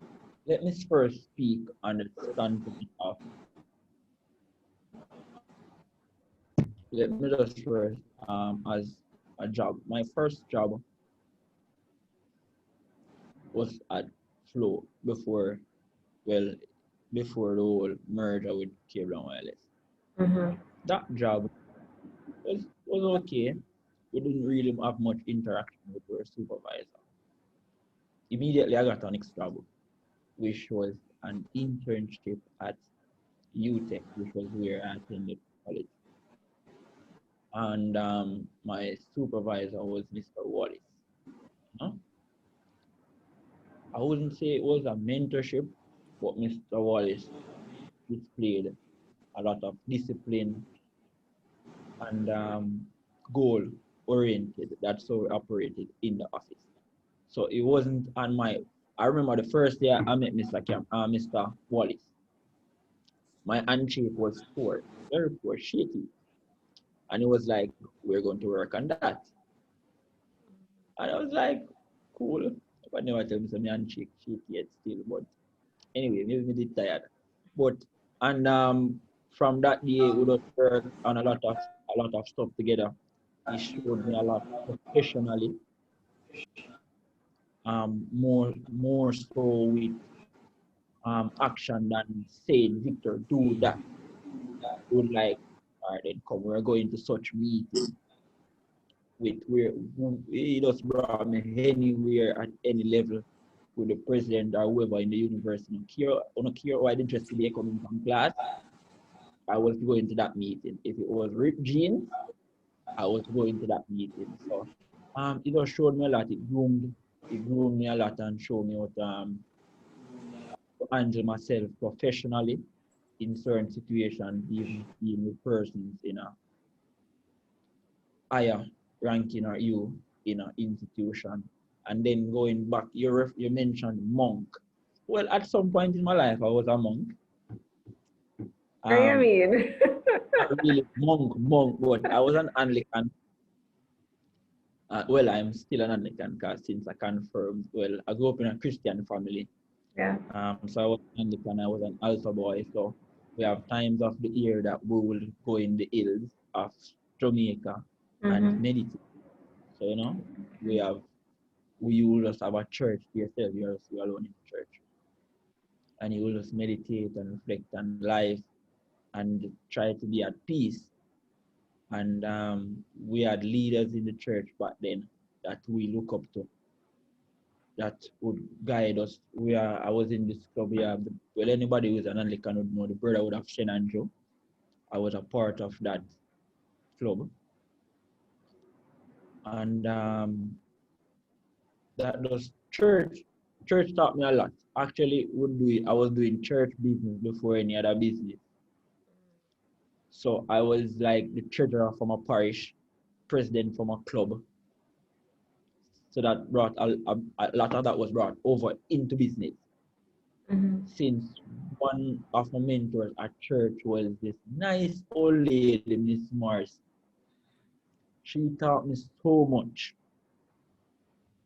Let me first speak on the standpoint of. Let me just first, as a job. My first job was at Flow well, before the whole merger with Cable and Wireless. Mm-hmm. That job was okay. We didn't really have much interaction with our supervisor. Immediately, I got an next job, which was an internship at UTech, which was where I attended college. And my supervisor was Mr. Wallace. You know? I wouldn't say it was a mentorship, but Mr. Wallace displayed a lot of discipline and goal oriented. That's how we operated in the office. So it wasn't on my. I remember the first day I met Mr. Wallace. My handshake was poor, very poor, shaky, and it was like, "We're going to work on that." And I was like, "Cool." But never tell me some handshake shaky yet still. But anyway, maybe me did tired. But and from that day we just worked on a lot of stuff together. He showed me a lot professionally, more so with action than saying, Victor, do that. Would like, all right, then come, we're going to such meeting with where he just brought me anywhere at any level with the president or whoever in the university. I don't care why the dress today coming from class. I was going to that meeting. If it was ripped jeans, I was going to that meeting. So it just showed me a lot. It groomed me a lot and showed me how to handle myself professionally in certain situations, even dealing with persons in a higher ranking or you in an institution. And then going back, you mentioned monk. Well, at some point in my life, I was a monk. What do you mean? Not really monk, but I was an Anglican. Well, I'm still an Anglican because since I confirmed, well, I grew up in a Christian family. Yeah. So I was Anglican, I was an alpha boy. So we have times of the year that we will go in the hills of Jamaica and meditate. So you will just have a church to yourself, you're alone in the church. And you will just meditate and reflect on life and try to be at peace. And we had leaders in the church back then that we look up to, that would guide us. I was in this club. Well, anybody who's an Anglican would know the Brotherhood of Shen and Joe. I was a part of that club, and that was church. Church taught me a lot. Actually, I was doing church business before any other business. So I was like the treasurer from a parish, president from a club, So that brought a lot of that was brought over into business. Mm-hmm. Since one of my mentors at church was this nice old lady, Miss Morris. She taught me so much.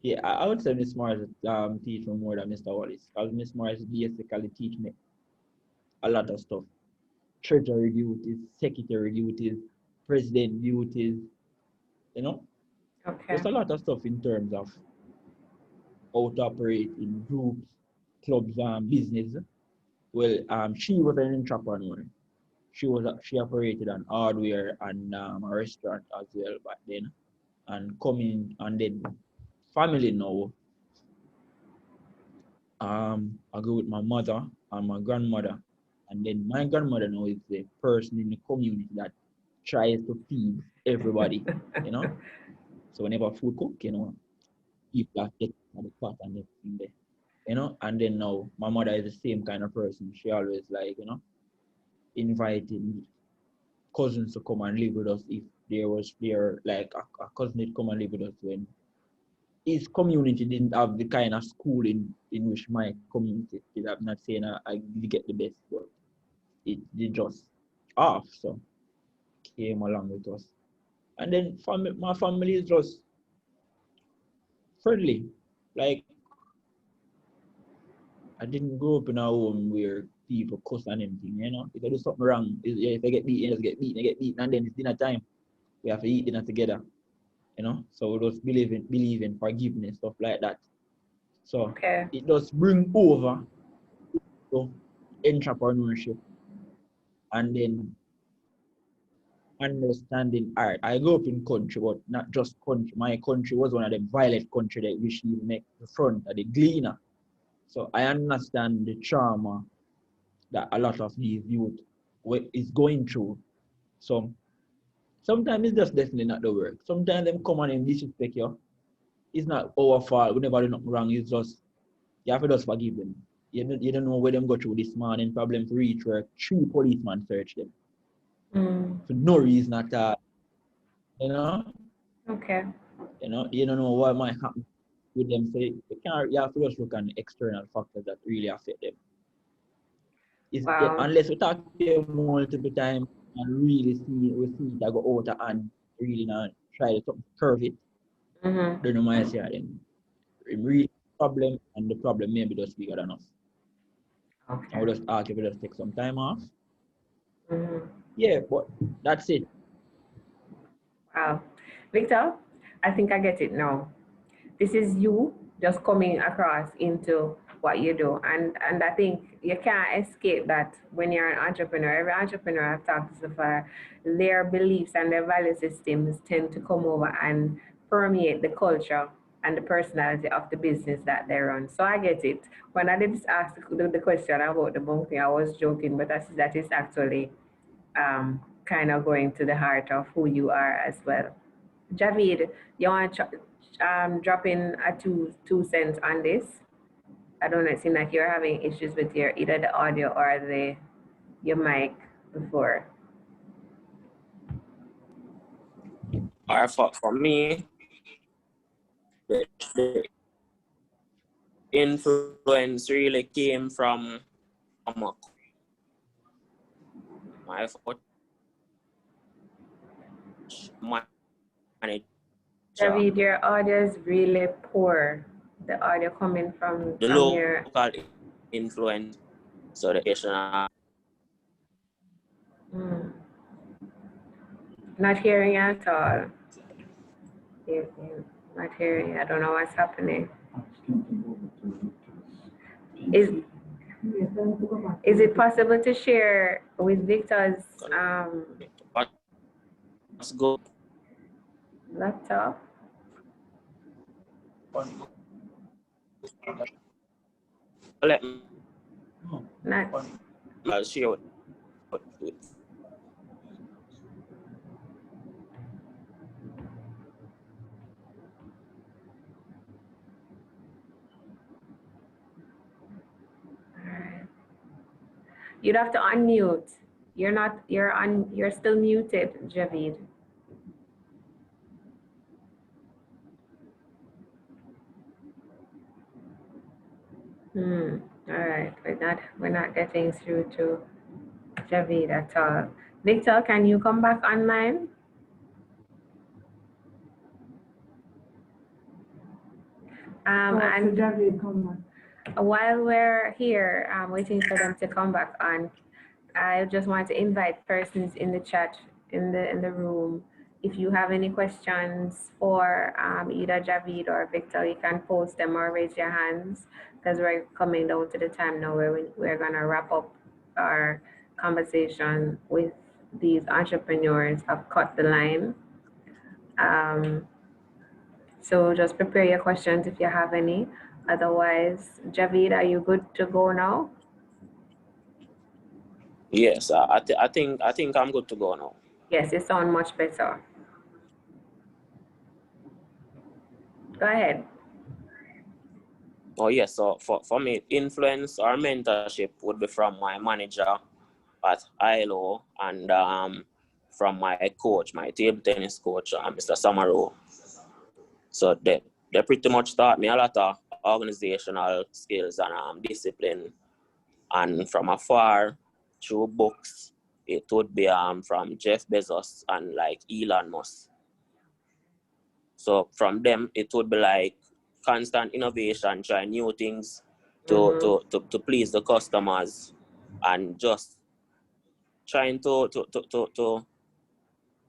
Yeah, I would say Miss Morris teach me more than Mr. Wallace. Because Miss Morris basically teach me a lot of stuff. Treasury duties, secretary duties, president duties, you know. Okay. There's a lot of stuff in terms of how to operate in groups, clubs, business. Well, she was an entrepreneur. She operated an hardware and a restaurant as well back then. And coming and then family now. I go with my mother and my grandmother. And then my grandmother now is the person in the community that tries to feed everybody, you know. So whenever food cook, you know, people are getting the pot and everything there. You know, and then now my mother is the same kind of person. She always like, you know, inviting cousins to come and live with us if there like a cousin did come and live with us when his community didn't have the kind of schooling in which my community did. I'm not saying I did get the best, but it did just off. So came along with us. And then my family is just friendly. Like I didn't grow up in a home where people cuss and anything, you know. If I do something wrong, if I get beaten, I just get beaten, and then it's dinner time. We have to eat dinner together, you know. So we just believe in forgiveness, stuff like that. So Okay. it does bring over to entrepreneurship and then understanding art. I grew up in country, but not just country. My country was one of the violent country that we should make the front of the gleaner. So I understand the trauma that a lot of these youth is going through. So sometimes it's just definitely not the work. Sometimes them come and disrespect you. It's not our fault. We never do nothing wrong. It's just you have to just forgive them. You don't know where them go through this morning problem to reach where 3 policemen search them. For no reason at all. You know? Okay. You don't know what might happen with them. So you have to just look at the external factors that really affect them. Wow. Unless we talk to them multiple times and really see that go out and really not try to curve it, Mm-hmm. then you might say then real problem and the problem maybe just bigger than us. Okay. And we just ask if we just take some time off. Mm-hmm. Yeah, but that's it. Wow. Victor, I think I get it now. This is you just coming across into what you do. And I think you can't escape that when you're an entrepreneur. Every entrepreneur I've talked to so far, their beliefs and their value systems tend to come over and permeate the culture and the personality of the business that they run. So I get it. When I did ask the question about the bunking, I was joking, but that is actually kind of going to the heart of who you are as well. Javed, you want to drop in a two cents on this? I don't know. It seems like you're having issues with your either the audio or the your mic before. Or for me, the influence really came from my manager. Javed, your audio is really poor. The audio coming The from your. local influence, so the Asian. Mm, not hearing at all. Not hearing. I don't know what's happening. Is is it possible to share with Victor's Let's go. laptop? Let me Not. share with You'd have to unmute. You're not. You're on. You're still muted, Javed. Hmm. All right. We're not getting through to Javed at all. Victor, can you come back online? And Javed, come back. while we're here, waiting for them to come back on, I just want to invite persons in the chat, in the room. If you have any questions for either Javid or Victor, you can post them or raise your hands, because we're coming down to the time now where we're gonna wrap up our conversation with these entrepreneurs. Have cut the line. So just prepare your questions if you have any. Otherwise, Javid, are you good to go now? Yes, I think I'm good to go now. Yes, you sound much better. Go ahead. Oh yes, so for me, influence or mentorship would be from my manager at ILO and from my coach, my table tennis coach, Mr. Samaro. So they pretty much taught me a lot of organizational skills and discipline. And from afar, through books, it would be from Jeff Bezos and like Elon Musk. So from them, it would be like constant innovation, try new things to please the customers, and just trying to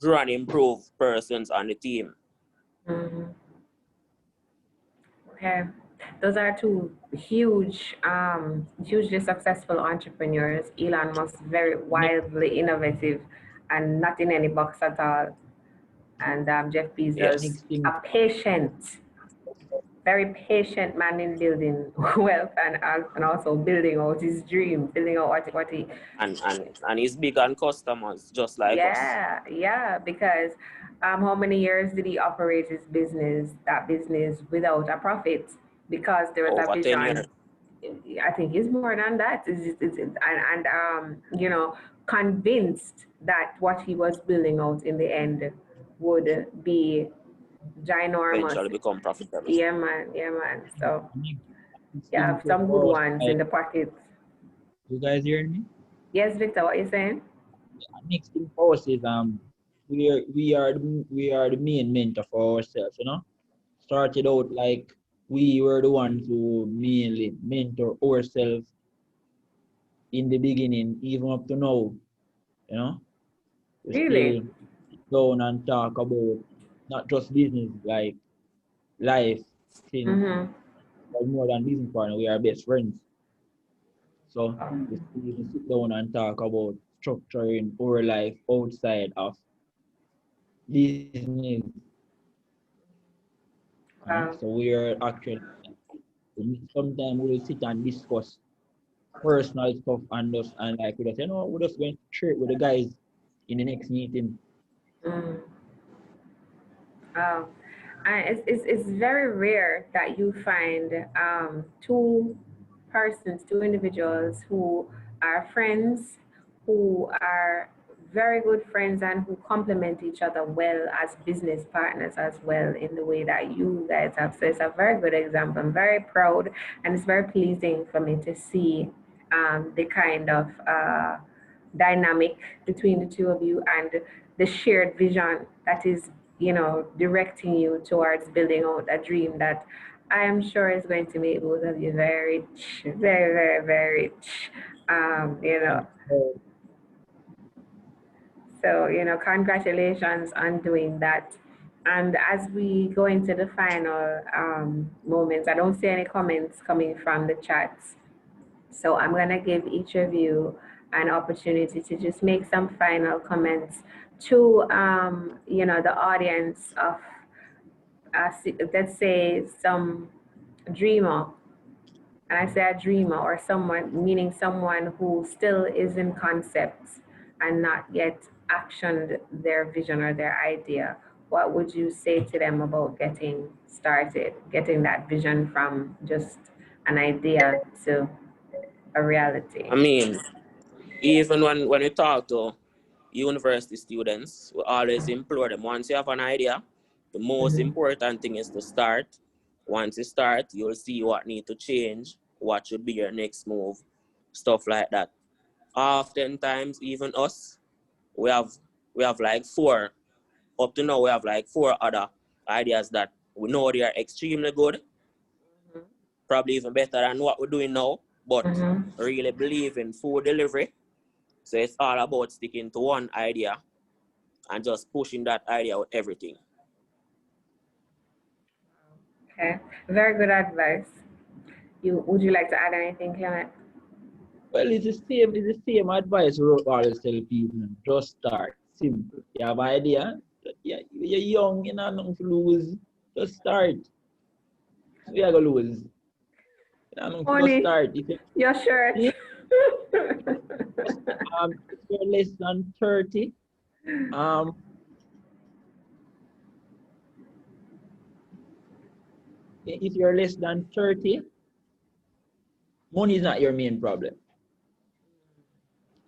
grow and improve persons on the team. Mm-hmm. Okay. Those are two hugely successful entrepreneurs. Elon Musk, very wildly innovative and not in any box at all. And Jeff Bezos, Yes. very patient man in building wealth and also building out his dream, building out what he. And he's big on customers, just like us. Yeah, because how many years did he operate his that business without a profit? Because there was a Over 10 years. vision. I think it's more than that. Convinced that what he was building out in the end would be ginormous. Eventually become profitable. Yeah, man. So, yeah, some good ones in the pocket. You guys hearing me? Yes, Victor, what are you saying? Next thing for us is we are the main mentor for ourselves, you know. Started out like we were the ones who mainly mentor ourselves in the beginning, even up to now, you know. We Really? still sit down and talk about not just business, like life, since we're more than business partner, we are best friends. So we still even sit down and talk about structuring our life outside of business. Wow. So we are actually sometimes we will sit and discuss personal stuff and us and like we just say, no, we're just going to share it with the guys in the next meeting. Wow. And it's very rare that you find two individuals who are friends, who are very good friends and who complement each other well as business partners as well in the way that you guys have. So it's a very good example. I'm very proud, and it's very pleasing for me to see the kind of dynamic between the two of you and the shared vision that is, directing you towards building out a dream that I am sure is going to make both of you very rich, very, very, very rich. So, congratulations on doing that. And as we go into the final moments, I don't see any comments coming from the chats. So I'm going to give each of you an opportunity to just make some final comments to, the audience of, let's say, some dreamer. And I say a dreamer or someone, meaning someone who still is in concepts and not yet actioned their vision or their idea. What would you say to them about getting started, getting that vision from just an idea to a reality? I mean, even when we talk to university students, we always implore them, once you have an idea, the most important thing is to start. Once you start, you'll see what need to change, what should be your next move, stuff like that. Oftentimes, even us, we have like four, up to now we have like four other ideas that we know they are extremely good, probably even better than what we're doing now, but really believe in food delivery. So it's all about sticking to one idea and just pushing that idea with everything. Okay, very good advice. Would you like to add anything, Clement? Well, it's the same advice we always tell people. Just start. Simple. You have an idea? Yeah, you're young, you know, nothing to lose. Just start. We are gonna lose. You know, just Money, start. If your shirt. if you're less than 30, if you're less than 30, money is not your main problem.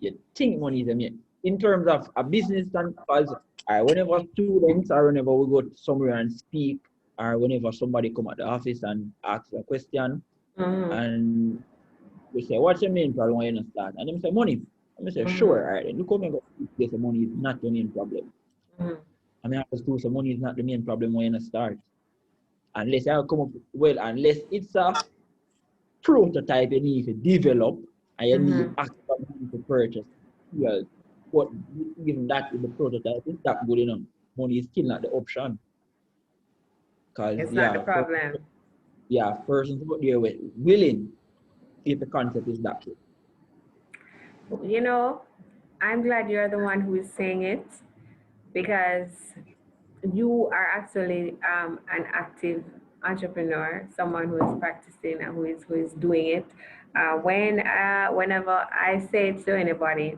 You think money is the main. In terms of a business, and because whenever students or whenever we go somewhere and speak, or whenever somebody come at the office and ask a question, and we say, "What's your main problem when you start?" And them say, "Money." And I say, "Sure, all right. Then look how me go. They say money is not your main problem." I mean, I just say money is not the main problem when you start. Unless I come up unless it's a prototype you need to develop and you need actual money to purchase. Well, but even that with the prototype is that good enough. Money is still not the option. Because It's not the problem. Persons out there willing if the concept is that good. You know, I'm glad you're the one who is saying it, because you are actually an active entrepreneur, someone who is practicing and who is doing it. Whenever I say it to anybody,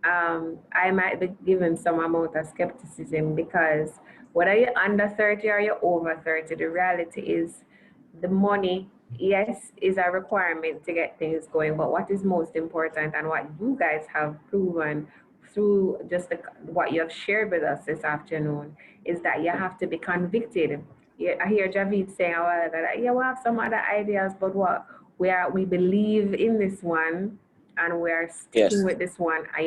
I might be given some amount of skepticism, because whether you're under 30 or you're over 30, the reality is the money, yes, is a requirement to get things going. But what is most important, and what you guys have proven through just what you have shared with us this afternoon, is that you have to be convicted. Yeah, I hear Javed saying a while ago that, yeah, we have some other ideas, but we believe in this one, and we're sticking with this one, and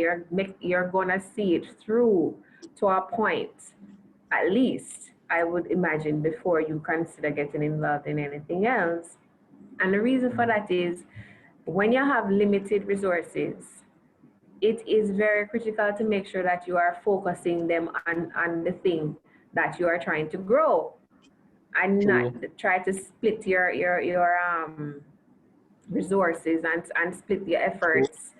you're gonna see it through to a point, at least I would imagine, before you consider getting involved in anything else. And the reason for that is, when you have limited resources, it is very critical to make sure that you are focusing them on the thing that you are trying to grow, and not try to split your resources and split your efforts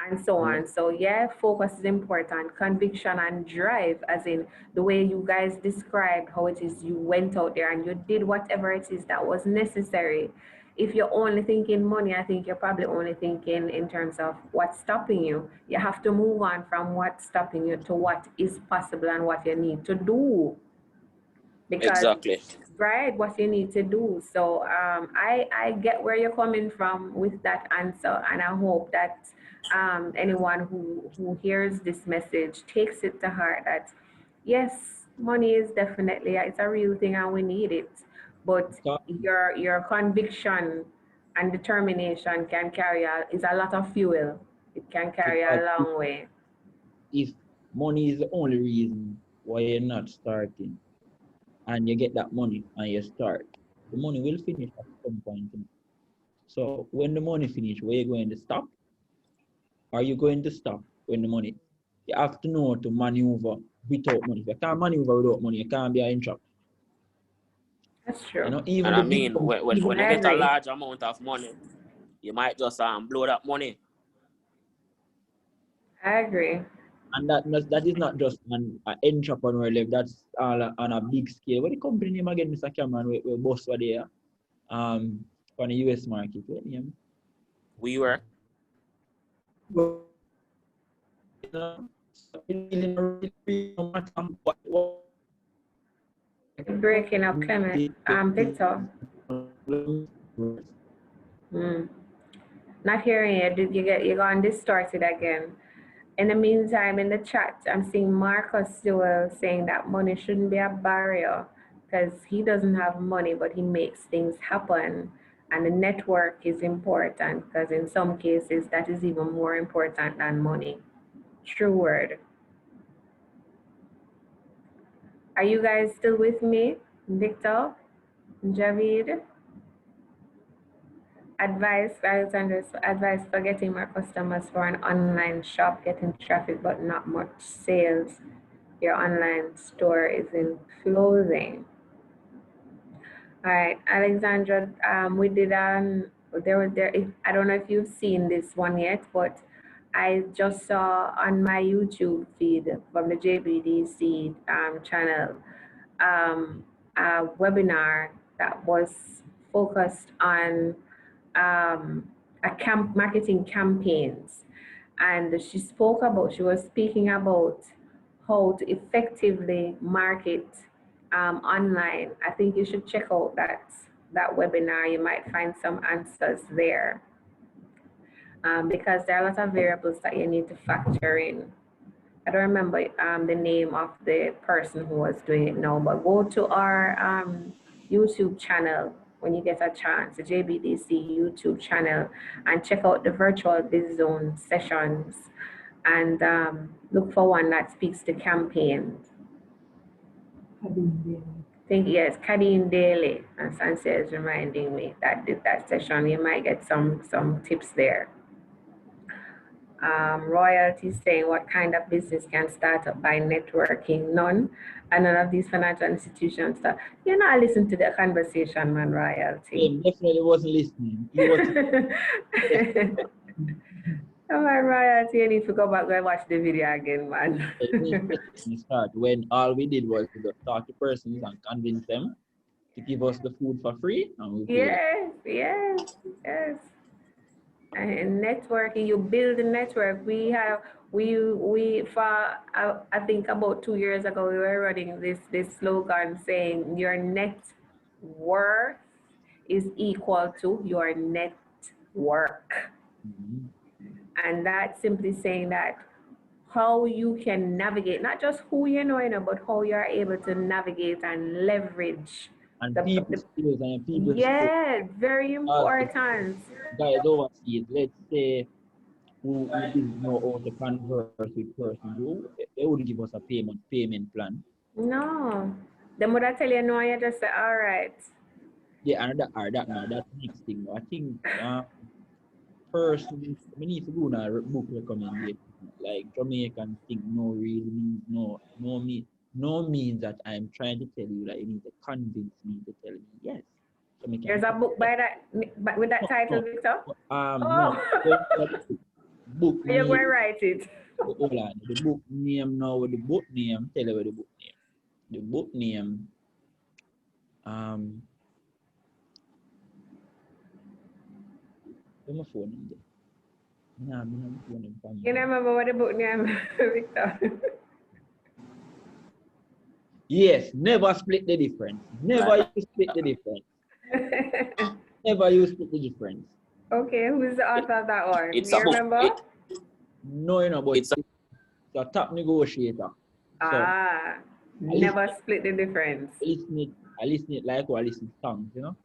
and so on. So yeah, focus is important. Conviction and drive, as in the way you guys described how it is you went out there and you did whatever it is that was necessary. If you're only thinking money, I think you're probably only thinking in terms of what's stopping you. You have to move on from what's stopping you to what is possible and what you need to do. Because Exactly. right, what you need to do. So I get where you're coming from with that answer, and I hope that anyone who hears this message takes it to heart, that yes, money is definitely, it's a real thing and we need it, but your conviction and determination can is a lot of fuel. It can carry a long way. If money is the only reason why you're not starting, and you get that money and you start, the money will finish at some point. So when the money finish, where you going to stop? Are you going to stop when the money? You have to know to maneuver without money. If you can't maneuver without money, you can't be an entrepreneur. That's true. You know, even And the I mean, big when you I get a agree. large amount of money, you might just blow that money. I agree. and that is not just an entrepreneur level. That's on a big scale. What the company name again, Mr. Cameron? We boss were there. For the US market. What name? We were. Well, you know, so it really no matter what Breaking up, Clement. Victor. Not hearing you. You're going distorted again. In the meantime, in the chat, I'm seeing Marcus Sewell saying that money shouldn't be a barrier, because he doesn't have money, but he makes things happen. And the network is important because in some cases that is even more important than money. True word. Are you guys still with me? Victor, Javed? Advice, Alexander's advice for getting more customers for an online shop, getting traffic but not much sales. Your online store is in closing. All right, Alexandra, we did I don't know if you've seen this one yet, but I just saw on my YouTube feed from the JBDC channel a webinar that was focused on marketing campaigns, and she was speaking about how to effectively market online. I think you should check out that webinar. You might find some answers there, because there are a lot of variables that you need to factor in. I don't remember the name of the person who was doing it now, but go to our YouTube channel when you get a chance, the JBDC YouTube channel, and check out the virtual biz zone sessions, and look for one that speaks to campaigns. Yes, Kadeen Daily, and Sansa is reminding me that did that session. You might get some tips there. Royalty saying, what kind of business can start up by networking? None. And none of these financial institutions stuff. You're not listening to the conversation, man, Royalty. He definitely wasn't listening. He was Oh, my Royalty, you need to go back and watch the video again, man. start when all we did was to just talk to persons and convince them to give us the food for free, and we paid them. Yes. And networking, you build a network. We for I think about 2 years ago we were running this slogan saying your net worth is equal to your network. Mhm. And that's simply saying that how you can navigate, not just who you know, but how you are able to navigate and leverage And people skills and people skills. yeah, very important. Guys overseas, let's say who didn't know how to converse with persons, they wouldn't give us a payment plan. No. The mother tell you no, you just say, all right. Yeah, and that's the next thing. I think first we need to go on a book recommendation. Like Jamaican thing, no really means no means that I'm trying to tell you that you need to convince me to tell me yes. Jamaican. There's a book by that with that title, Victor? No. Book You're name. going to write it. Hold on. The book name now. The book name. Tell you the book name. The book name. Where's my phone in there? Nah, my phone in front. You remember what the book name, Victor? Yes, never split the difference. Never you split the difference. Never you split the difference. Okay, who's the author of that one? It's you remember? No, you know, but it's a top negotiator. Never split the difference. I listen it like I listen to songs, you know?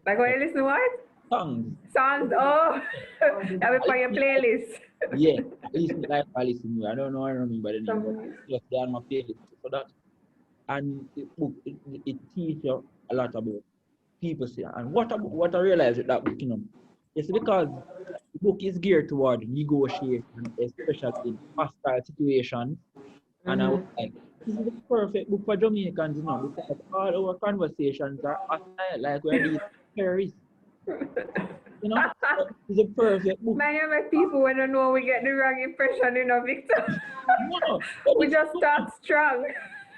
Like when you listen to what? Songs. Oh, that will on your playlist. Yeah, I listen it like I listen to. I don't know, I don't remember the name, but just there on my playlist for that. And the book, it teaches you a lot about people say. And what I realized with that book, you know, it's because the book is geared toward negotiation, especially in hostile situations. And I was like, this is the perfect book for Jamaicans, you know, because all our conversations are hostile, like we're these terrorists. You know, it's a perfect book. Man, you make people when they know we get the wrong impression, you know, Victor. No, we just start strong.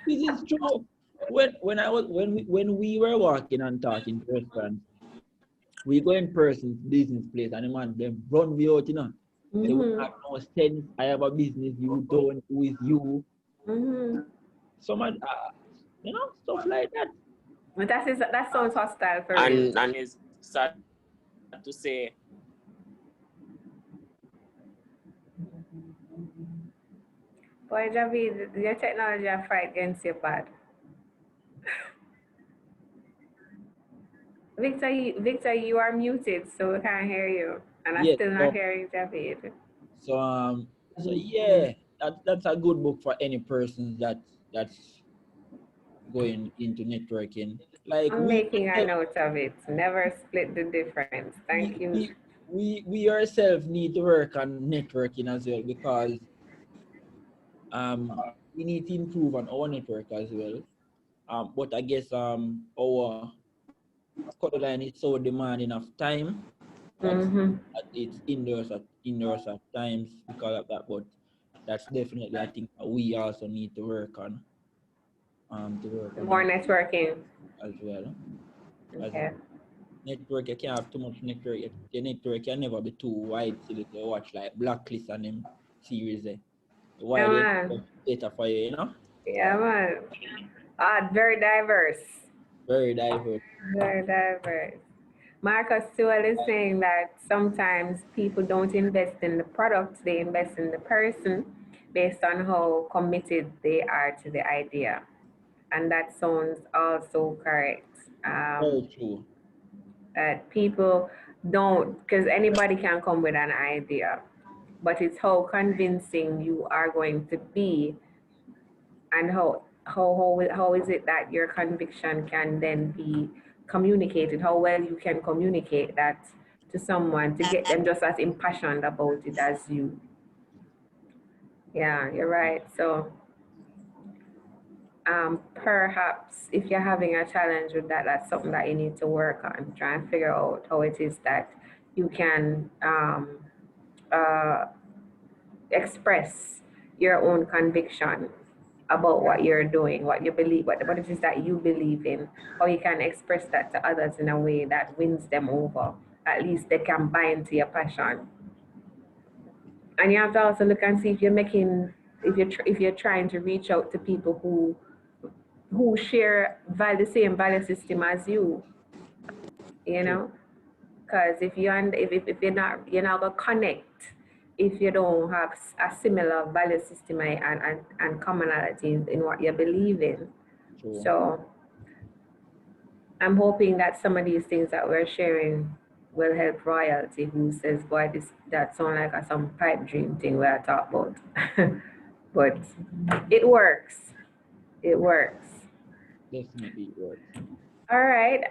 This is true. When we were walking and talking to restaurants, we go in person's business place and the man them run me out, you know. They would have no sense. I have a business, you don't, who is you? Some you know, stuff like that. But that sounds hostile for me. And it's sad to say. Boy, Javed, your technology are fight against your bad. Victor, you are muted, so we can't hear you, and I'm Yes. still not hearing Javed. So yeah, that's a good book for any person that's going into networking. Like I'm making a note of it. Never split the difference. Thank we, you. we, we ourselves need to work on networking as well, because we need to improve on our network as well. But I guess our Scotland is so demanding of time that, Mm-hmm. that it's indoors at times because of that. But that's definitely I think that we also need to work on More that networking. as well. As Okay. network, you can't have too much network. Your network can never be too wide so that you watch like Blacklist and them series there. The Yeah, wider man. better for you, you know? Yeah, man. Very diverse. Very diverse. Very diverse. Marcus Sewell is saying that sometimes people don't invest in the product, they invest in the person based on how committed they are to the idea. And that sounds also correct. Very true. That people don't, because anybody can come with an idea, but it's how convincing you are going to be, and how is it that your conviction can then be communicated, how well you can communicate that to someone to get them just as impassioned about it as you. Yeah, you're right. So perhaps if you're having a challenge with that, that's something that you need to work on. Try and figure out how it is that you can uh, express your own conviction about what you're doing, what you believe, what it is that you believe in, how you can express that to others in a way that wins them over. At least they can buy into your passion. And you have to also look and see if you're making, if you're trying to reach out to people who share the same value system as you True. know, because if you're not gonna connect if you don't have a similar value system and commonalities in what you believe in. True. So I'm hoping that some of these things that we're sharing will help royalty, who says, boy, this that sound like some pipe dream thing where I talk about. But it works. It works. Definitely it works. All right.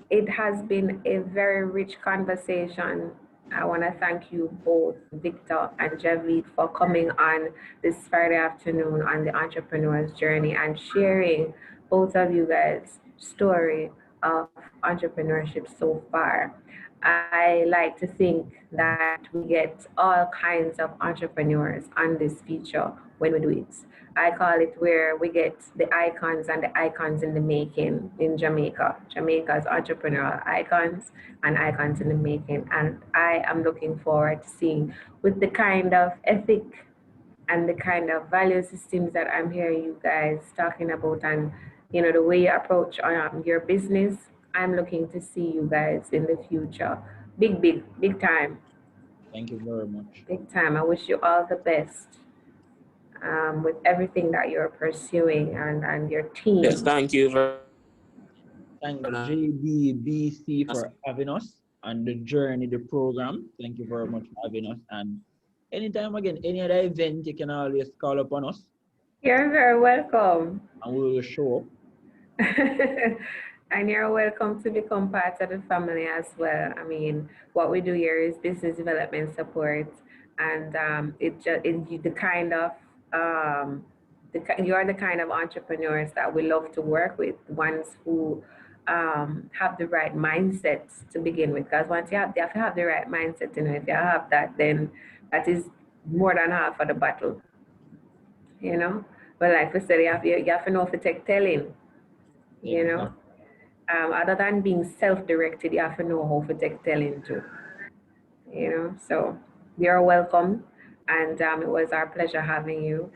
It has been a very rich conversation. I want to thank you both, Victor and Javid, for coming on this Friday afternoon on the entrepreneur's journey and sharing both of you guys' story of entrepreneurship so far. I like to think that we get all kinds of entrepreneurs on this feature when we do it. I call it where we get the icons and the icons in the making in Jamaica. Jamaica's entrepreneurial icons and icons in the making. And I am looking forward to seeing with the kind of ethic and the kind of value systems that I'm hearing you guys talking about, and the way you approach your business. I'm looking to see you guys in the future. Big time. Thank you very much. Big time. I wish you all the best with everything that you're pursuing and your Yes, team. thank you very Thanks much. JBDC for having us on the journey, the program. Thank you very much for having us. And anytime again, any other event, you can always call upon us You're very welcome. and we will show up. And you're welcome to become part of the family as well. I mean, what we do here is business development support, and the kind of you're the kind of entrepreneurs that we love to work with, ones who have the right mindset to begin with. Because once you have to have the right mindset. If you have that, then that is more than half of the battle. You know, but like we said, you have to know if to take telling. You know, Exactly. other than being self-directed, you have to know how to take telling too. So you're welcome. and it was our pleasure having you.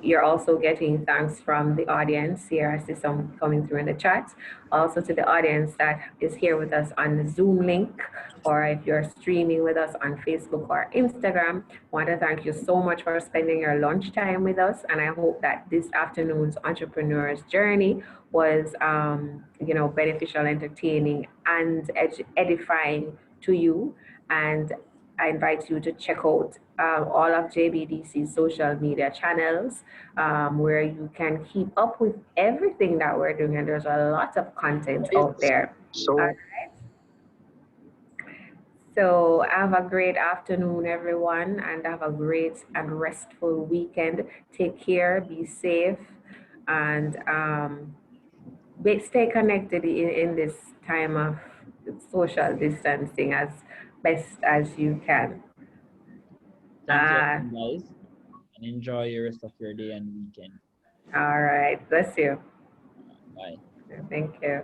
You're also getting thanks from the audience here. I see some coming through in the chat. Also to the audience that is here with us on the Zoom link, or if you're streaming with us on Facebook or Instagram, I want to thank you so much for spending your lunchtime with us. And I hope that this afternoon's entrepreneur's journey was, beneficial, entertaining, and edifying to you. And I invite you to check out all of JBDC's social media channels, where you can keep up with everything that we're doing. And there's a lot of content out there. So So have a great afternoon, everyone, and have a great and restful weekend. Take care, be safe, and stay connected in this time of social distancing as best as you can. Thanks a lot, guys, and enjoy your rest of your day and weekend. All right. Bless you. Bye. Thank you.